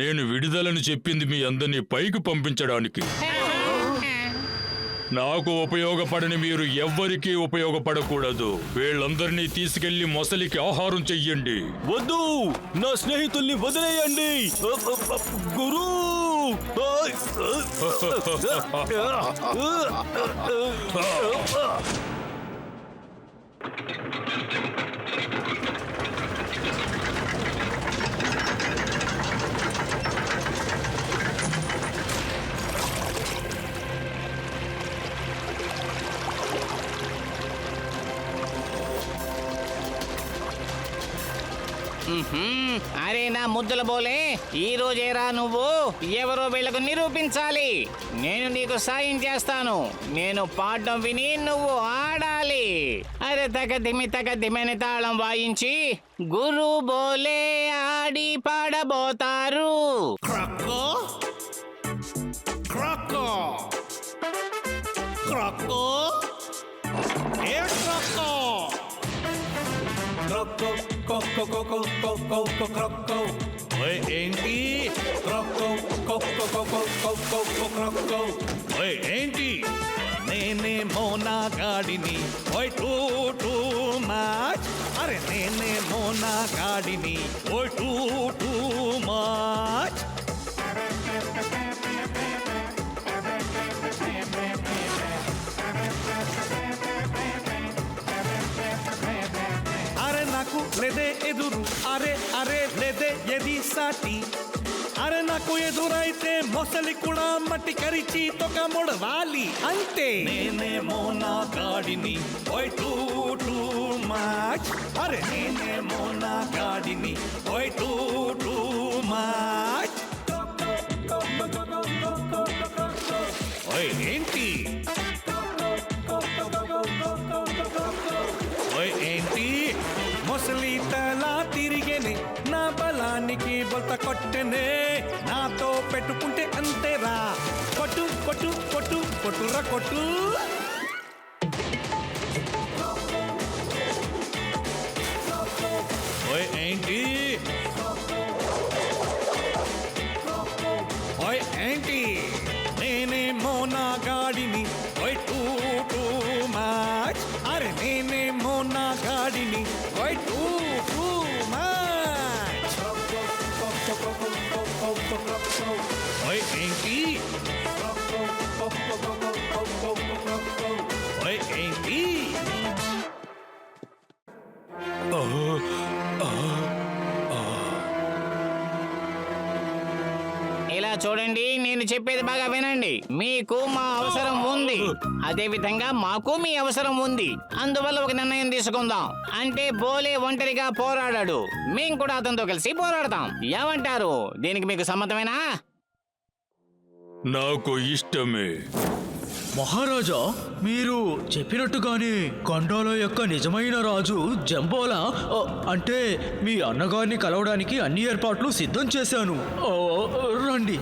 నేను విడుదలను చెప్పింది మీ అందరినీ పైకి పంపించడానికి. నాకు ఉపయోగపడని మీరు ఎవ్వరికీ ఉపయోగపడకూడదు. వీళ్ళందరినీ తీసుకెళ్లి మొసలికి ఆహారం చెయ్యండి. వద్దు, నా స్నేహితుల్ని వదిలేయండి గురు. అరే నా ముద్దుల బోలే, ఈ రోజేరా నువ్వు ఎవరో వీళ్లకు నిరూపించాలి. నేను నీకు సాయం చేస్తాను. నేను పాడడం విని నువ్వు ఆడాలి. అరే తగదిమి తాళం వాయించి గురు బోలే ఆడి పాడబోతారు. క్రాకో క్రాకో క్రాకో ఏ క్రాకో క్రాకో కోకో కోకో కోకో క్రాకో. ఓయ్ ఏంటి క్రాకో కోకో కోకో కోకో క్రాకో. ఓయ్ ఏంటి, నేనే మోనా గాడిని. ఓయ్ టూ టూ మ్యాచ్. అరే నేనే మోనా గాడిని. ఓయ్ టూ టూ మ్యాచ్. అరే నాకు లేదే ఎదురు, అరే అరే లేదే ఎది సాటి. అరే నాకు ఎదురైతే మొసలి కూడా మట్టి కరిచి తొక ముడవాలి అంతే. నేనే మోనా గాడిని. ఓయ్ టూ టూ మ్యాచ్. అరే నేనే మోనా గాడిని. ఓయ్ టూ టూ మ్యాచ్. ఓయ్ ఏంటి, ఓయ్ ఏంటి, మొసలి తల తిరిగేనే, నా బలానికి బొత్త కొట్టెనే. నాతో పెట్టుకుంటే అంతేరా. కొట్టు కొట్టు కొట్టు కొట్టురా కొట్టు. ఓయ్ ఏంటి, ఓయ్ ఏంటి, నేనే మోనా చూడండి, నేను చెప్పేది బాగా వినండి. మీకు మా అవసరం ఉంది, అదే విధంగా మాకు మీ అవసరం ఉంది. అందువల్ల ఒక నిర్ణయం తీసుకుందాం. అంటే బోలే ఒంటరిగా పోరాడాడు, మేము కూడా అతనితో కలిసి పోరాడతాం. ఏమంటారు? దీనికి మీకు సమ్మతమేనా? నాకు ఇష్టమే. మహారాజా, మీరు చెప్పినట్టుగానే ఖండాల యొక్క నిజమైన రాజు జంబోలా అంటే మీ అన్నగారిని కలవడానికి అన్ని ఏర్పాట్లు సిద్ధం చేశాను. రండి.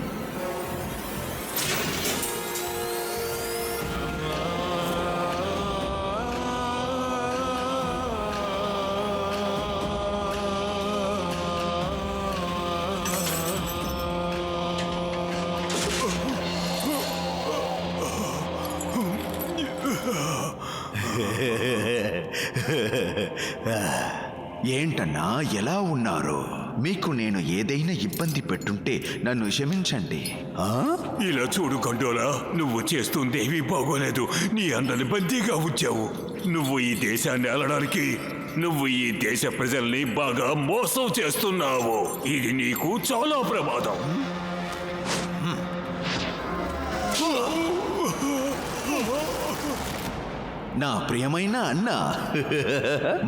ఏంటన్నా ఎలా ఉన్నారు? మీకు నేను ఏదైనా ఇబ్బంది పెట్టుంటే నన్ను క్షమించండి. ఇలా చూడు గండోలా, నువ్వు చేస్తుందేమీ బాగోలేదు. నీ అన్నని బందీగా ఉంచావు. నువ్వు ఈ దేశాన్ని ఆలడానికి, నువ్వు ఈ దేశ ప్రజల్ని బాగా మోసం చేస్తున్నావు. ఇది నీకు చాలా ప్రమాదం. నా ప్రియమైన అన్న,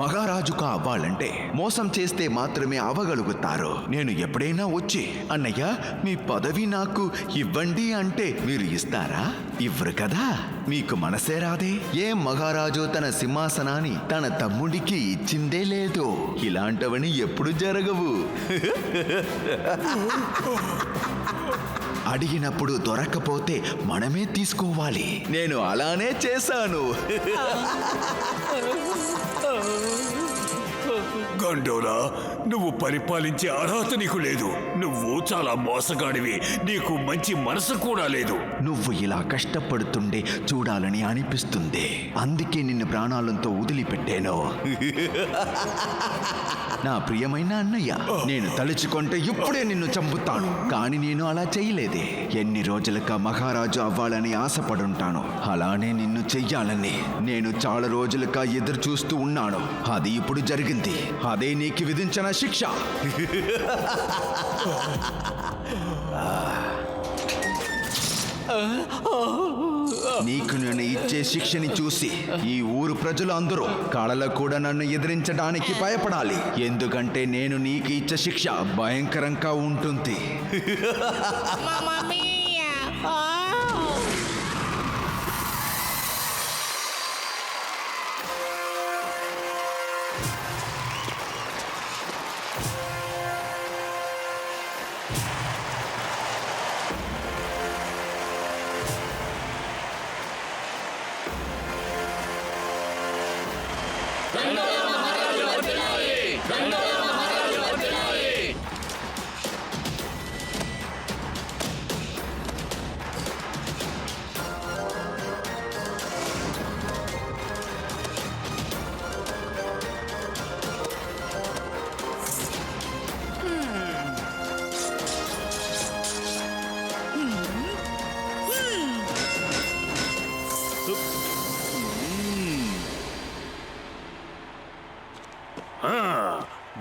మహారాజు కావాలంటే మోసం చేస్తే మాత్రమే అవ్వగలుగుతారు. నేను ఎప్పుడైనా వచ్చి అన్నయ్య మీ పదవి నాకు ఇవ్వండి అంటే మీరు ఇస్తారా? ఇవ్వరు కదా. మీకు మనసే రాదే. ఏ మహారాజు తన సింహాసనాన్ని తన తమ్ముడికి ఇచ్చిందే లేదు. ఇలాంటివని ఎప్పుడు జరగవు. అడిగినప్పుడు దొరక్కపోతే మనమే తీసుకోవాలి. నేను అలానే చేశాను. గండోలా, నువ్వు పరిపాలించే అర్హత నీకు లేదు. నువ్వు చాలా మోసగాడివి. నీకు మంచి మనసు కూడా లేదు. నువ్వు ఇలా కష్టపడుతుండే చూడాలని అనిపిస్తుంది. అందుకే నిన్ను ప్రాణాలతో వదిలిపెట్టాను. నా ప్రియమైన అన్నయ్య, నేను తలుచుకుంటే ఇప్పుడే నిన్ను చంపుతాను. కానీ నేను అలా చేయలేదే. ఎన్ని రోజులుగా మహారాజు అవ్వాలని ఆశపడుంటాను. అలానే నిన్ను చెయ్యాలని నేను చాలా రోజులుగా ఎదురు చూస్తూ ఉన్నాను. అది ఇప్పుడు జరిగింది. అదే నీకు విధించిన శిక్ష. నీకు నేను ఇచ్చే శిక్షని చూసి ఈ ఊరు ప్రజలు అందరూ కళలో కూడా నన్ను ఎదిరించడానికి భయపడాలి. ఎందుకంటే నేను నీకు ఇచ్చే శిక్ష భయంకరంగా ఉంటుంది.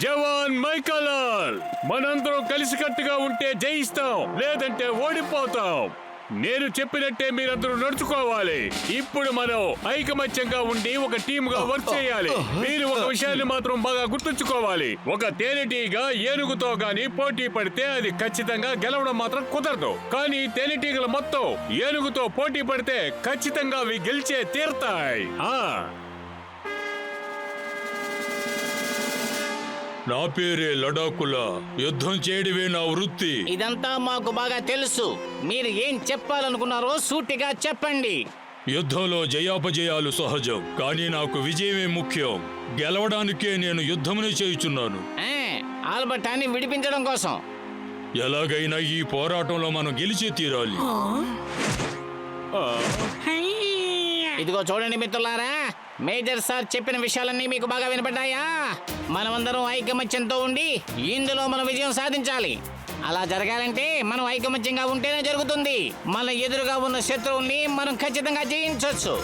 జవాన్ మైకలాల్, మనందరం కలిసికట్టుగా ఉంటే జయిస్తాం, లేదంటే ఓడిపోతాం. నేను చెప్పినట్టే మీరందరూ నడుచుకోవాలి. ఇప్పుడు మనం ఐకమత్యంగా ఉండి ఒక టీమ్ గా వర్క్ చేయాలి. మీరు ఒక విషయాన్ని మాత్రం బాగా గుర్తుంచుకోవాలి. ఒక తేనెటీగ ఏనుగుతో గాని పోటీ పడితే అది ఖచ్చితంగా గెలవడం మాత్రం కుదరదు. కానీ తేనెటీగలు మొత్తం ఏనుగుతో పోటీ పడితే ఖచ్చితంగా అవి గెలిచే తీరుతాయి. నా పేరే లడాకులా. యుద్ధం చేయడమే నా వృత్తి. ఇదంతా మాకు బాగా తెలుసు. మీరు ఏం చెప్పాలనుకున్నారో సూటిగా చెప్పండి. యుద్ధంలో జయాపజయాలు సహజం, కానీ నాకు విజయమే ముఖ్యం. గెలవడానికే నేను యుద్ధమునే చేయుచున్నాను. ఆల్బర్టాన్ని విడిపించడం కోసం. ఎలాగైనా ఈ పోరాటంలో మనం గెలిచి తీరాలి. ఇదిగో చూడండి మిత్రులారా, మేజర్ సార్ చెప్పిన విషయాలన్నీ మీకు బాగా వినపడ్డాయా? మనమందరం ఐకమత్యంతో ఉండి ఇందులో మనం విజయం సాధించాలి. అలా జరగాలంటే మనం ఐకమత్యంగా ఉంటేనే జరుగుతుంది. మన ఎదురుగా ఉన్న శత్రువుల్ని మనం ఖచ్చితంగా జయించవచ్చు.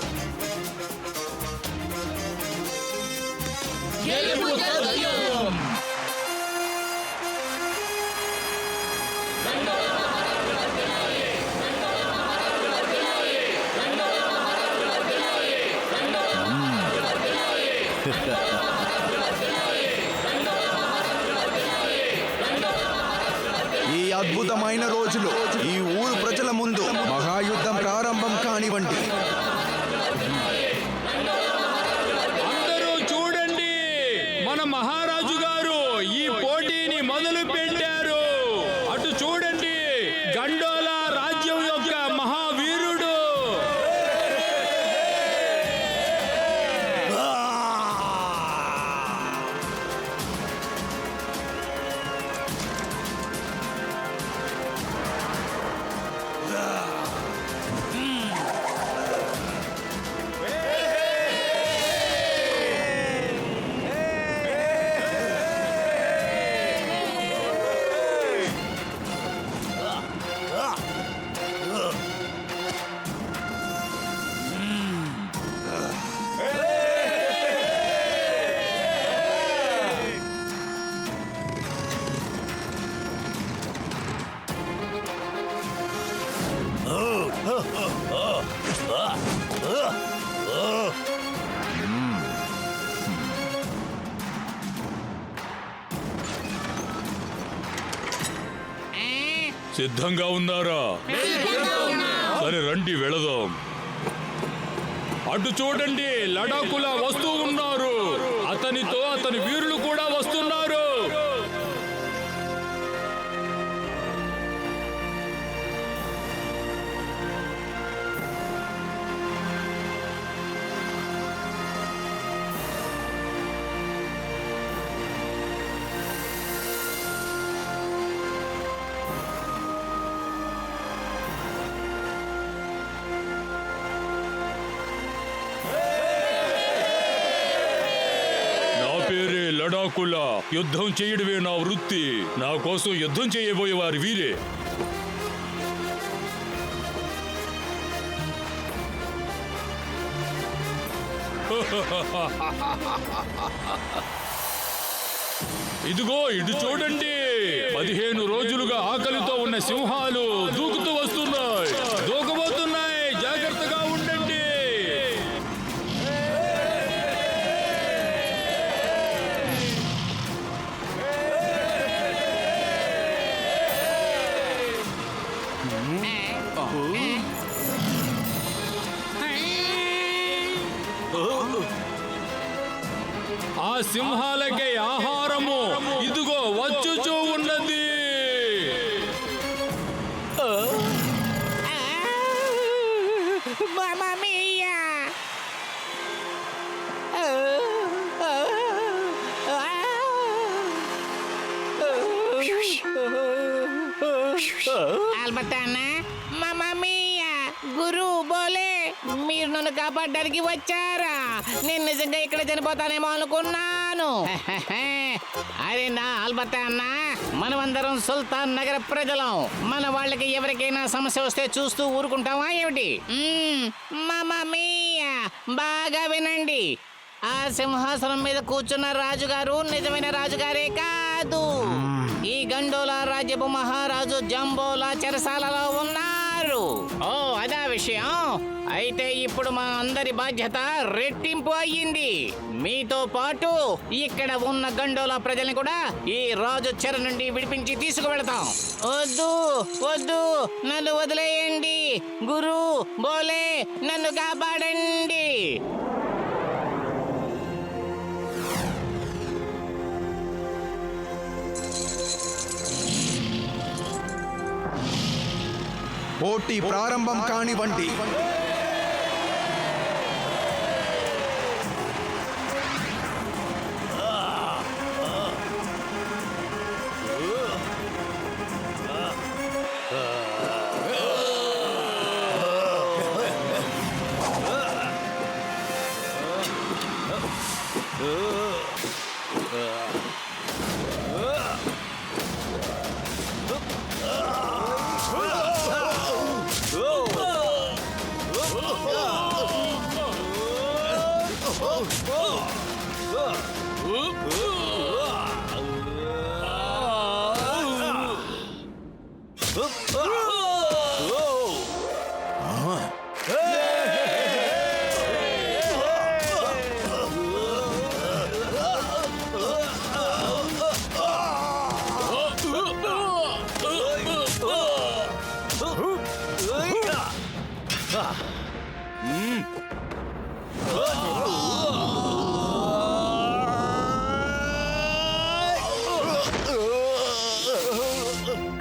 ఈ అద్భుతమైన రోజులో ఈ ఊరు ప్రజల ముందు మహాయుద్ధం ప్రారంభం కానివ్వండి. అందరూ చూడండి, మన మహారాజు గారు ఈ పోటీని మొదలు పెట్టారు. అటు చూడండి, గండోలా రాజ్యం యొక్క మహావీరుడు. సిద్ధంగా ఉన్నారా? సరే రండి వెళదాం. అటు చూడండి, లడాకులా వస్తూ ఉన్నారు. అతనితో అతని వీరులు కూడా వస్తున్నారు. పేరే లడాకులా. యుద్ధం చేయడమే నా వృత్తి. నా కోసం యుద్ధం చేయబోయేవారు వీరే. ఇదిగో ఇటు చూడండి, 15 రోజులుగా ఆకలితో ఉన్న సింహాలు దూకుతూ వస్తున్నాయి, దూకబోతున్నాయి. జాగ్రత్తగా ఉండండి. ఆ సింహాలకే ఆహారము ఇదిగో వచ్చుచూ ఉన్నది. ఆల్బర్టానా, మమ్మా మియా, గురు బోలే, మీరు నన్ను కాపాడడానికి వచ్చారా? నేను నిజంగా ఇక్కడ చనిపోతానేమో అనుకున్నాను. అరే నా ఆల్బర్టానా, మనమందరం సుల్తాన్ నగర ప్రజలం. మన వాళ్ళకి ఎవరికైనా సమస్య వస్తే చూస్తూ ఊరుకుంటామా ఏమిటి? మమ్మా మియా, బాగా వినండి. ఆ సింహాసనం మీద కూర్చున్న రాజుగారు నిజమైన రాజుగారే కాదు. ఈ గండోలా రాజ్యపు మహారాజు జంబోలా చెరసాలలో ఉన్నారు. ఓ అదా విషయం. అయితే ఇప్పుడు మా అందరి బాధ్యత రెట్టింపు అయ్యింది. మీతో పాటు ఇక్కడ ఉన్న గండోలా ప్రజల్ని కూడా ఈ రాజు చెర నుండి విడిపించి తీసుకువెళతాం. వద్దు వద్దు, నన్ను వదిలేయండి. గురు బోలే, నన్ను కాపాడండి. పోటీ ప్రారంభం కానివ్వండి.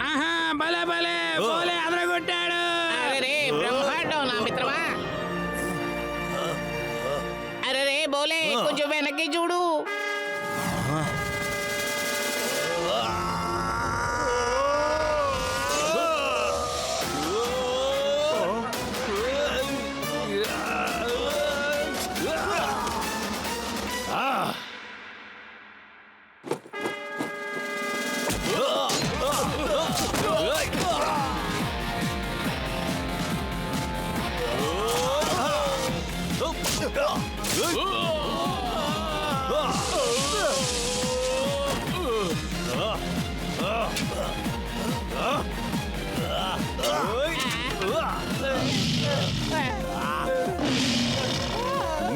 ఆహా భలే భలే భలే అదరగొట్టాడు. అరే బ్రహ్మాండం నా మిత్రమా. అరే బోలే కొంచెం వెనక్కి చూడు.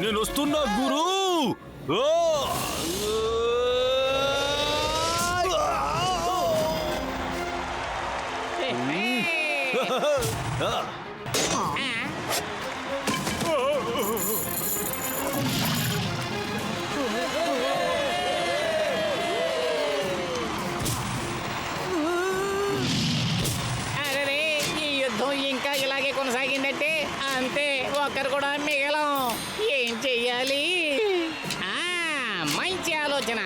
నేను వస్తున్నా గురు. అరే ఈ యుద్ధం ఇంకా ఇలాగే కొనసాగిందంటే అంతే, ఒక్కరు కూడా మిగలం. ఏం చెయ్యాలి? మంచి ఆలోచన.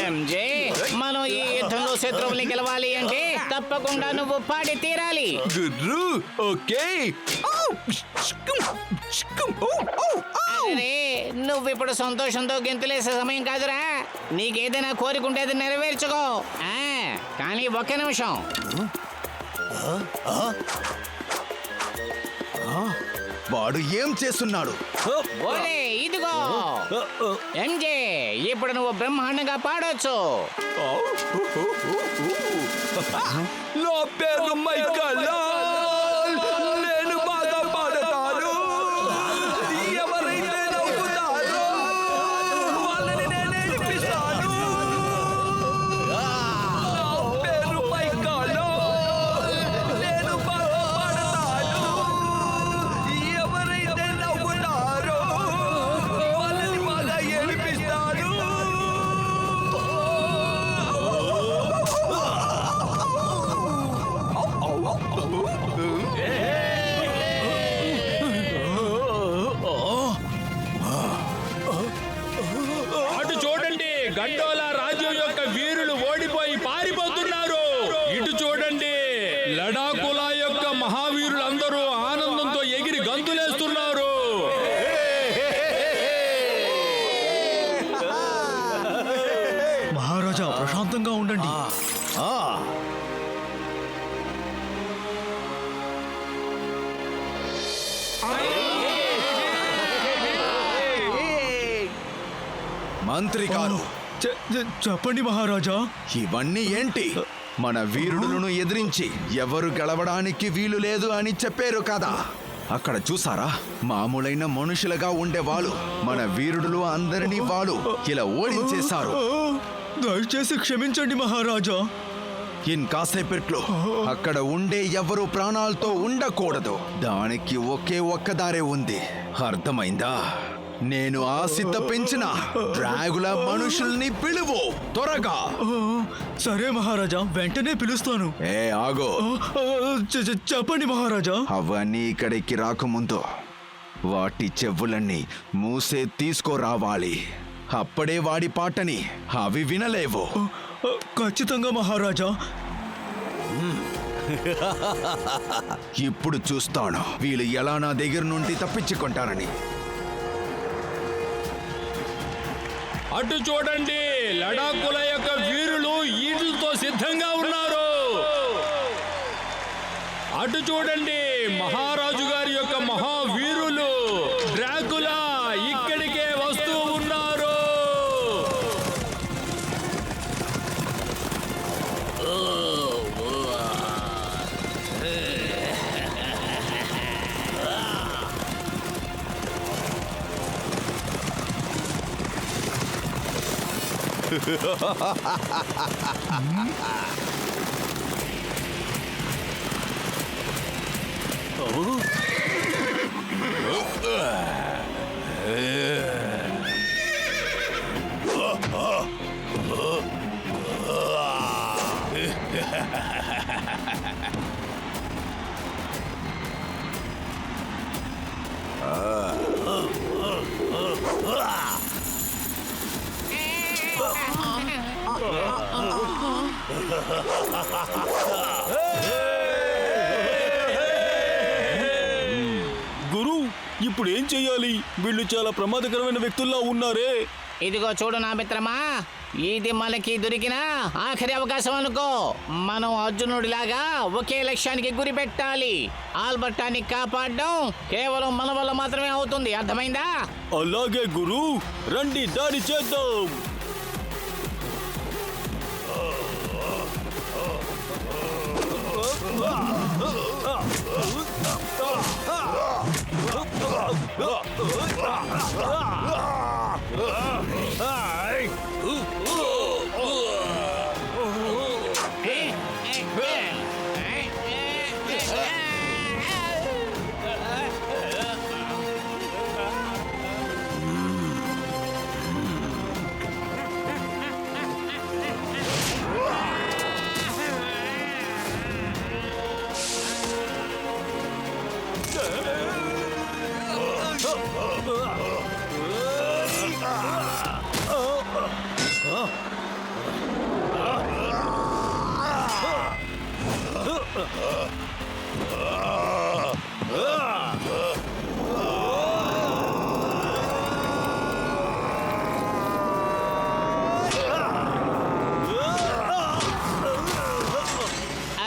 ఎంజే, మనం ఈ యుద్ధంలో శత్రువుల్ని గెలవాలి అంటే తప్పకుండా నువ్వు పాడి తీరాలి. గుర్రు ఓకే. అరే నువ్వు ఇప్పుడు సంతోషంతో గెంతులేసే సమయం కాదురా. నీకేదైనా కోరికుంటే అది నెరవేర్చుకో. కానీ ఒక్క నిమిషం. వాడు ఏం చేస్తున్నాడు? ఓలే ఇదిగో ఎంజే, ఇప్పుడు నువ్వు బ్రహ్మాండంగా పాడొచ్చు. నా పేరు మైకల్. నేను బాగా పాడతాను. ఎవరైతే నవ్వుతారో వాళ్ళని నేను ఏడిపిస్తాను. నా పేరు మైకల్. నేను బాగా పాడతాను. ఎవరైతే నవ్వుతారో వాళ్ళని బాగా ఏడిపిస్తాను. అటు చూడండి, గండోలా రాజ్యం యొక్క వీరులు ఓడిపోయి పారిపోతున్నారు. ఇటు చూడండి, లడాకులా యొక్క మహావీరులందరూ ఆనందంతో ఎగిరి గంతులేస్తున్నారు. మహారాజా ప్రశాంతంగా ఉండండి. మంత్రి గారు, చెప్పండి మహారాజా. ఇవన్నీ ఏంటి? మన వీరుడులను ఎదిరించి ఎవరు గెలవడానికి వీలు లేదు అని చెప్పారు కదా. అక్కడ చూసారా, మామూలైన మనుషులుగా ఉండేవాళ్ళు మన వీరుడులు అందరినీ వాళ్ళు ఇలా ఓడించేశారు. దయచేసి క్షమించండి మహారాజా. ఇంకాసేపట్లో అక్కడ ఉండే ఎవరు ప్రాణాలతో ఉండకూడదు. దానికి ఒకే ఒక్క దారే ఉంది. అర్థమైందా? నేను ఆశిత పెంచిన డ్రాగుల మనుషుల్ని పిలువు త్వరగా. సరే మహారాజా, వెంటనే పిలుస్తాను. ఆగో. చెప్పండి మహారాజా. అవన్నీ ఇక్కడికి రాకముందు వాటి చెవులన్నీ మూసే తీసుకురావాలి. అప్పుడే వాడి పాటని అవి వినలేవు. ఖచ్చితంగా మహారాజా. ఇప్పుడు చూస్తాను వీళ్ళు ఎలా నా దగ్గర నుండి తప్పించుకుంటారని. అటు చూడండి, లడాకుల యొక్క వీరులు ఈటలతో సిద్ధంగా ఉన్నారు. అటు చూడండి, మహారాజు గారి యొక్క మహావీరులు డ్రాకులా ఇక్కడికే వస్తూ ఉన్నారు. గురు ఇప్పుడు ఏం చెయ్యాలి? వీళ్ళు చాలా ప్రమాదకరమైన వ్యక్తుల్లా ఉన్నారే. ఇదిగో చూడు నా మిత్రమా, ఇది మనకి దొరికిన ఆఖరి అవకాశం అనుకో. మనం అర్జునుడిలాగా ఒకే లక్ష్యానికి గురి పెట్టాలి. ఆల్బర్టాన్ని కాపాడడం కేవలం మన వల్ల మాత్రమే అవుతుంది, అర్థమైందా? అలాగే గురు, రండి దాడి చేద్దాం.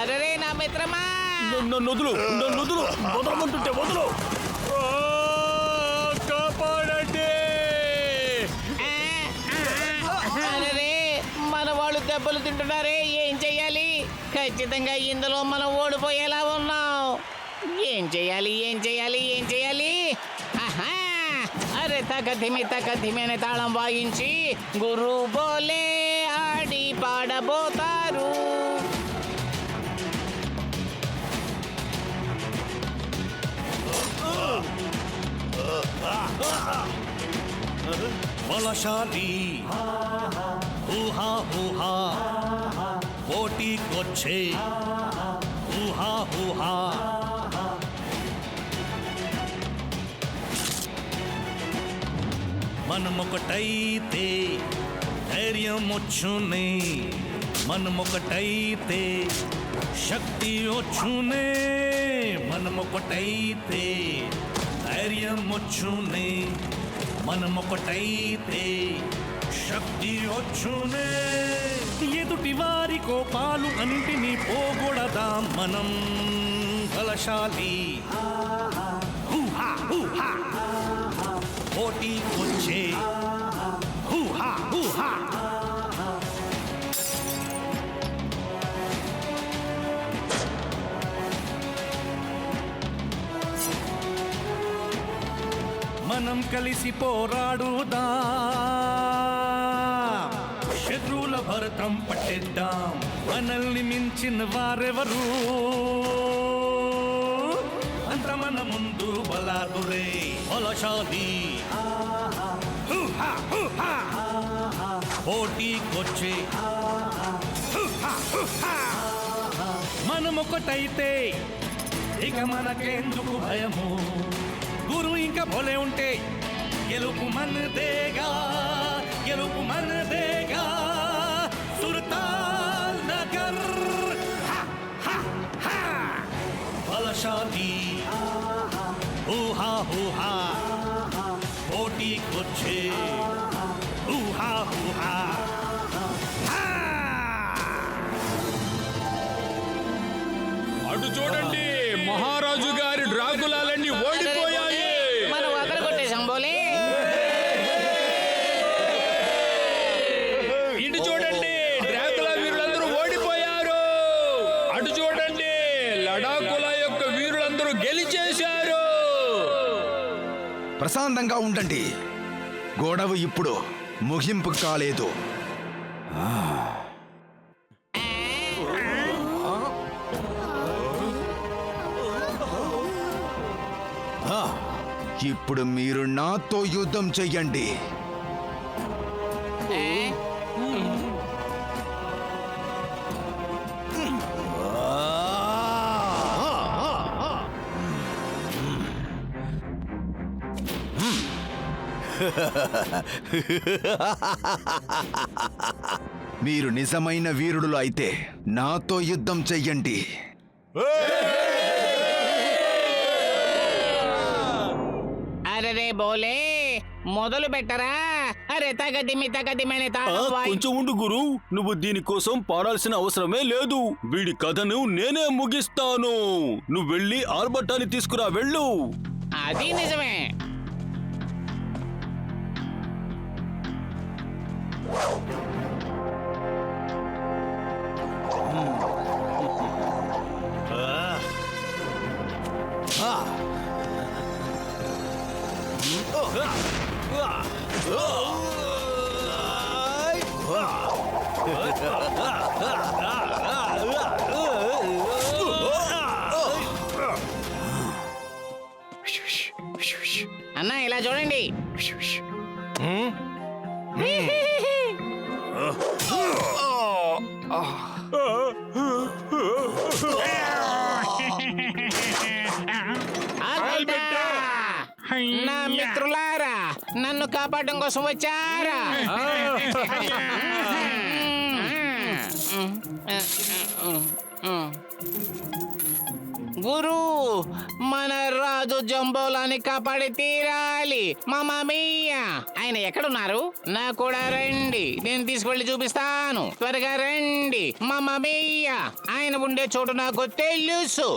అరే నా మిత్రమా, నన్ను వదులు, వదలమంటుంటే వదులు. కాపాడండి! అరే మన వాళ్ళు దెబ్బలు తింటున్నారే, ఏం చెయ్యాలి? ఖచ్చితంగా ఇందులో మనం ఓడిపోయేలా ఉన్నాం. ఏం చెయ్యాలి? ఆహా! అరే తకధిమి అనే తాళం వాయించి గురు బోలే ఆడి పాడబోతారు. బలశాలి ఊహా ఊహా పోటీకొచ్చే ఊహా ఊహా మనమొకటైతే ధైర్యం వచ్చునే, మనమొకటైతే శక్తి వచ్చునే, మనమొకటైతే ధైర్యం వచ్చునే, మనమొకటైతే శక్తి వచ్చునే. ఎదుటి వారి కోపాలు అన్నిటినీ పోగొడదాం మనం. బలశాలి హూహా హూహా పోటీకొచ్చే హూహా హూహా. మనం కలిసి పోరాడుదాం, శత్రువుల భరతం పట్టేద్దాం. మనల్ని మించిన వారెవరు? అంత మన ముందు బలాదురే. బలశాలి పోటీకొచ్చే మనమొకటైతే ఇక మనకెందుకు భయము? గురు ఇంకా భోలే ఉంటే గెలుపు మనదేగా, గెలుపు మనదేగా. సుర్తాల్ నగర్ బలశాలి ఊహా ఊహా పోటీకొచ్చే ఊహా ఊహా. అటు చూడండి, మహారాజు గారి డ్రాకులాలన్నీ ఓడిపోయాయి. మనం అక్కడ కొట్టేశాం బోలే. ఇటు చూడండి, డ్రాకులా వీరులందరూ ఓడిపోయారు. అటు చూడండి, లడాకుల యొక్క వీరులందరూ గెలిచేశారు. ప్రశాంతంగా ఉండండి, గొడవ ఇప్పుడు ముగింపు కాలేదు. ఇప్పుడు మీరు నాతో యుద్ధం చెయ్యండి. మీరు నిజమైన వీరుడులు అయితే నాతో యుద్ధం చెయ్యండి. అరే బోలే మొదలు పెట్టరా. అరే తగదిమి తగదిమని కొంచెం ఉండు గురు, నువ్వు దీనికోసం పాడాల్సిన అవసరమే లేదు. వీడి కథను నేనే ముగిస్తాను. నువ్వు వెళ్ళి ఆల్బర్టాని తీసుకురా, వెళ్ళు. అది నిజమే. అన్నా ఇలా చూడండి. నా మిత్రులారా, నన్ను కాపాడడం కోసం వచ్చారా? గురు, మన రాజు జంబోలాని కాపాడి తీరాలి. మామయ్య ఆయన ఎక్కడున్నారు? నా కూడా రండి, నేను తీసుకెళ్లి చూపిస్తాను. త్వరగా రండి మామయ్య, ఆయన ఉండే చోటు నాకు తెలుసు.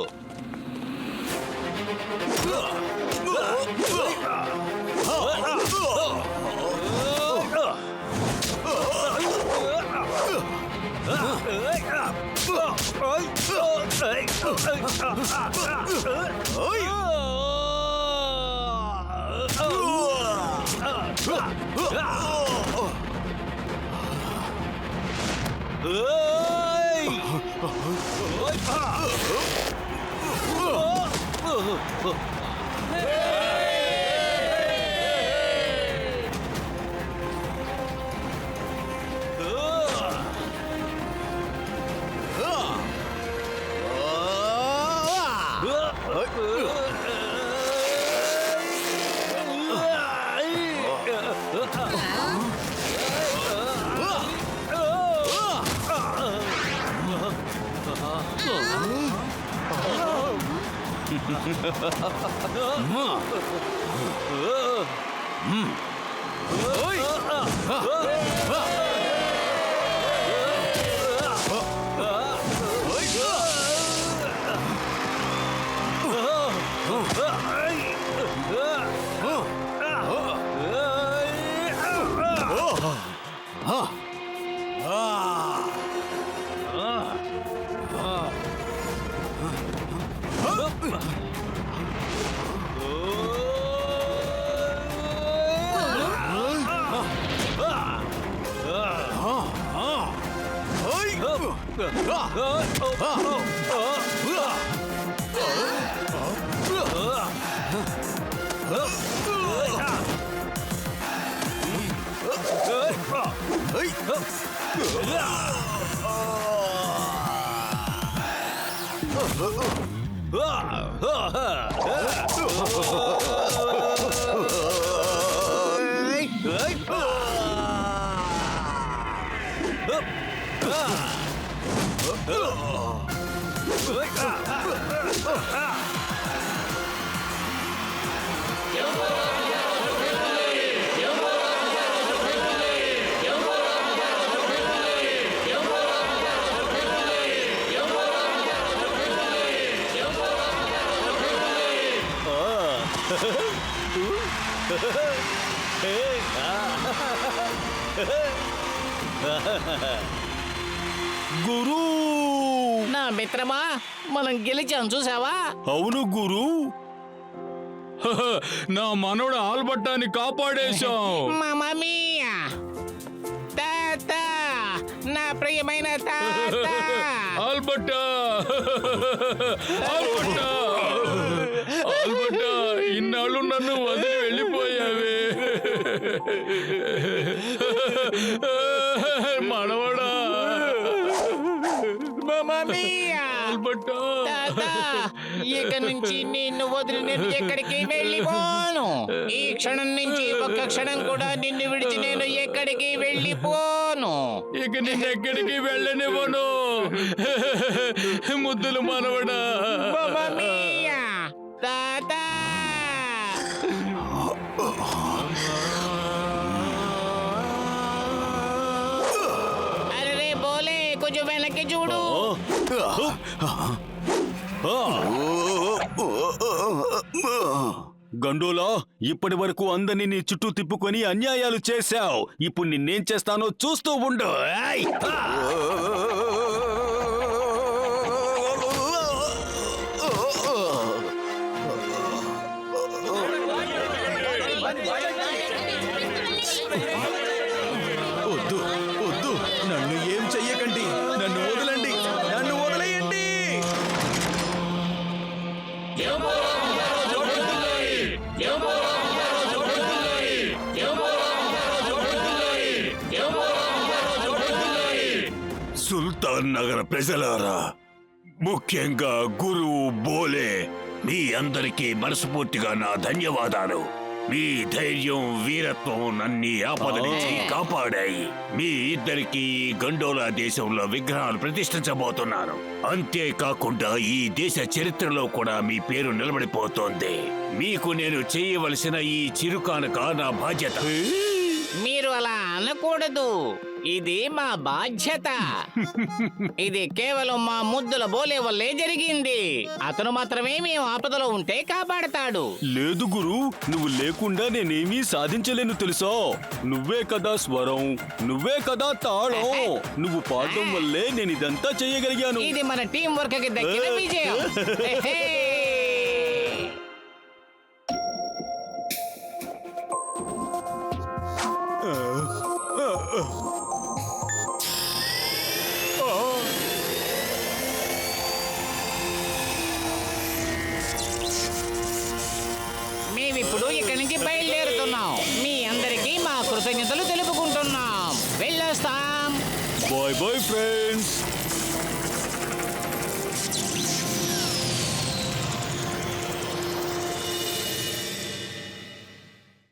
గురు, నా మిత్రమా, మనం గెలిచాం చూసావా? అవును గురు, నా మనోడు ఆల్బర్టాని కాపాడేశాం. మామయ్య, తాత, నా ప్రియమైన తాత. ఆల్బర్టా, ఆల్బర్టా, ఆల్బర్టా, నన్ను వదిలి వెళ్ళిపోయావే మనవడా. ఆల్బర్టా. తాత, ఇక నుంచి నిన్ను వదిలి నేను ఎక్కడికి వెళ్ళిపోను. ఈ క్షణం నుంచి ఒక్క క్షణం కూడా నిన్ను విడిచి నేను ఎక్కడికి వెళ్ళిపోను. ఇక నిన్నెక్కడికి వెళ్ళనివ్వను ముద్దులు మనవడా. తాత, అరే బోలే, కొంచెం వెనక్కి చూడు. గండోలా, ఇప్పటి వరకు అందరినీ నీ చుట్టూ తిప్పుకొని అన్యాయాలు చేశావు. ఇప్పుడు నిన్నేం చేస్తానో చూస్తూ ఉండు. ఏయ్! వద్దు వద్దు, నన్ను ఏం చెయ్యకండి. నన్ను వదలండి, నన్ను వదిలేయండి. సుల్తాన్ నగర ప్రజలారా, ముఖ్యంగా గురువు బోలే, మీ అందరికీ మనస్ఫూర్తిగా నా ధన్యవాదాలు. మీ ధైర్యం, వీరత్వం నన్ని ఆపద నుంచి కాపాడాయి. మీ ఇద్దరికి గండోలా దేశంలో విగ్రహాలు ప్రతిష్ఠించబోతున్నారు. అంతేకాకుండా ఈ దేశ చరిత్రలో కూడా మీ పేరు నిలబడిపోతోంది. మీకు నేను చేయవలసిన ఈ చిరుకానుక నా బాధ్యత. మీరు అలా అనకూడదు. ఇది మా బాధ్యత. ఇది కేవలం మా ముద్దుల బోలే వల్లే జరిగింది. అతను మాత్రమే మేము ఆపదలో ఉంటే కాపాడతాడు. లేదు గురు, నువ్వు లేకుండా నేనేమీ సాధించలేను తెలుసా. నువ్వే కదా స్వరం, నువ్వే కదా తాళం. నువ్వు పాడడం వల్లే నేను ఇదంతా చేయగలిగాను. ఇది మన టీం వర్క్ కి దక్కిన విజయం. హే. మేమిప్పుడు ఇక్కడి నుంచి బయలుదేరుతున్నాం. మీ అందరికీ మా కృతజ్ఞతలు తెలుపుకుంటున్నాం. వెళ్ళొస్తాం. Bye bye friends.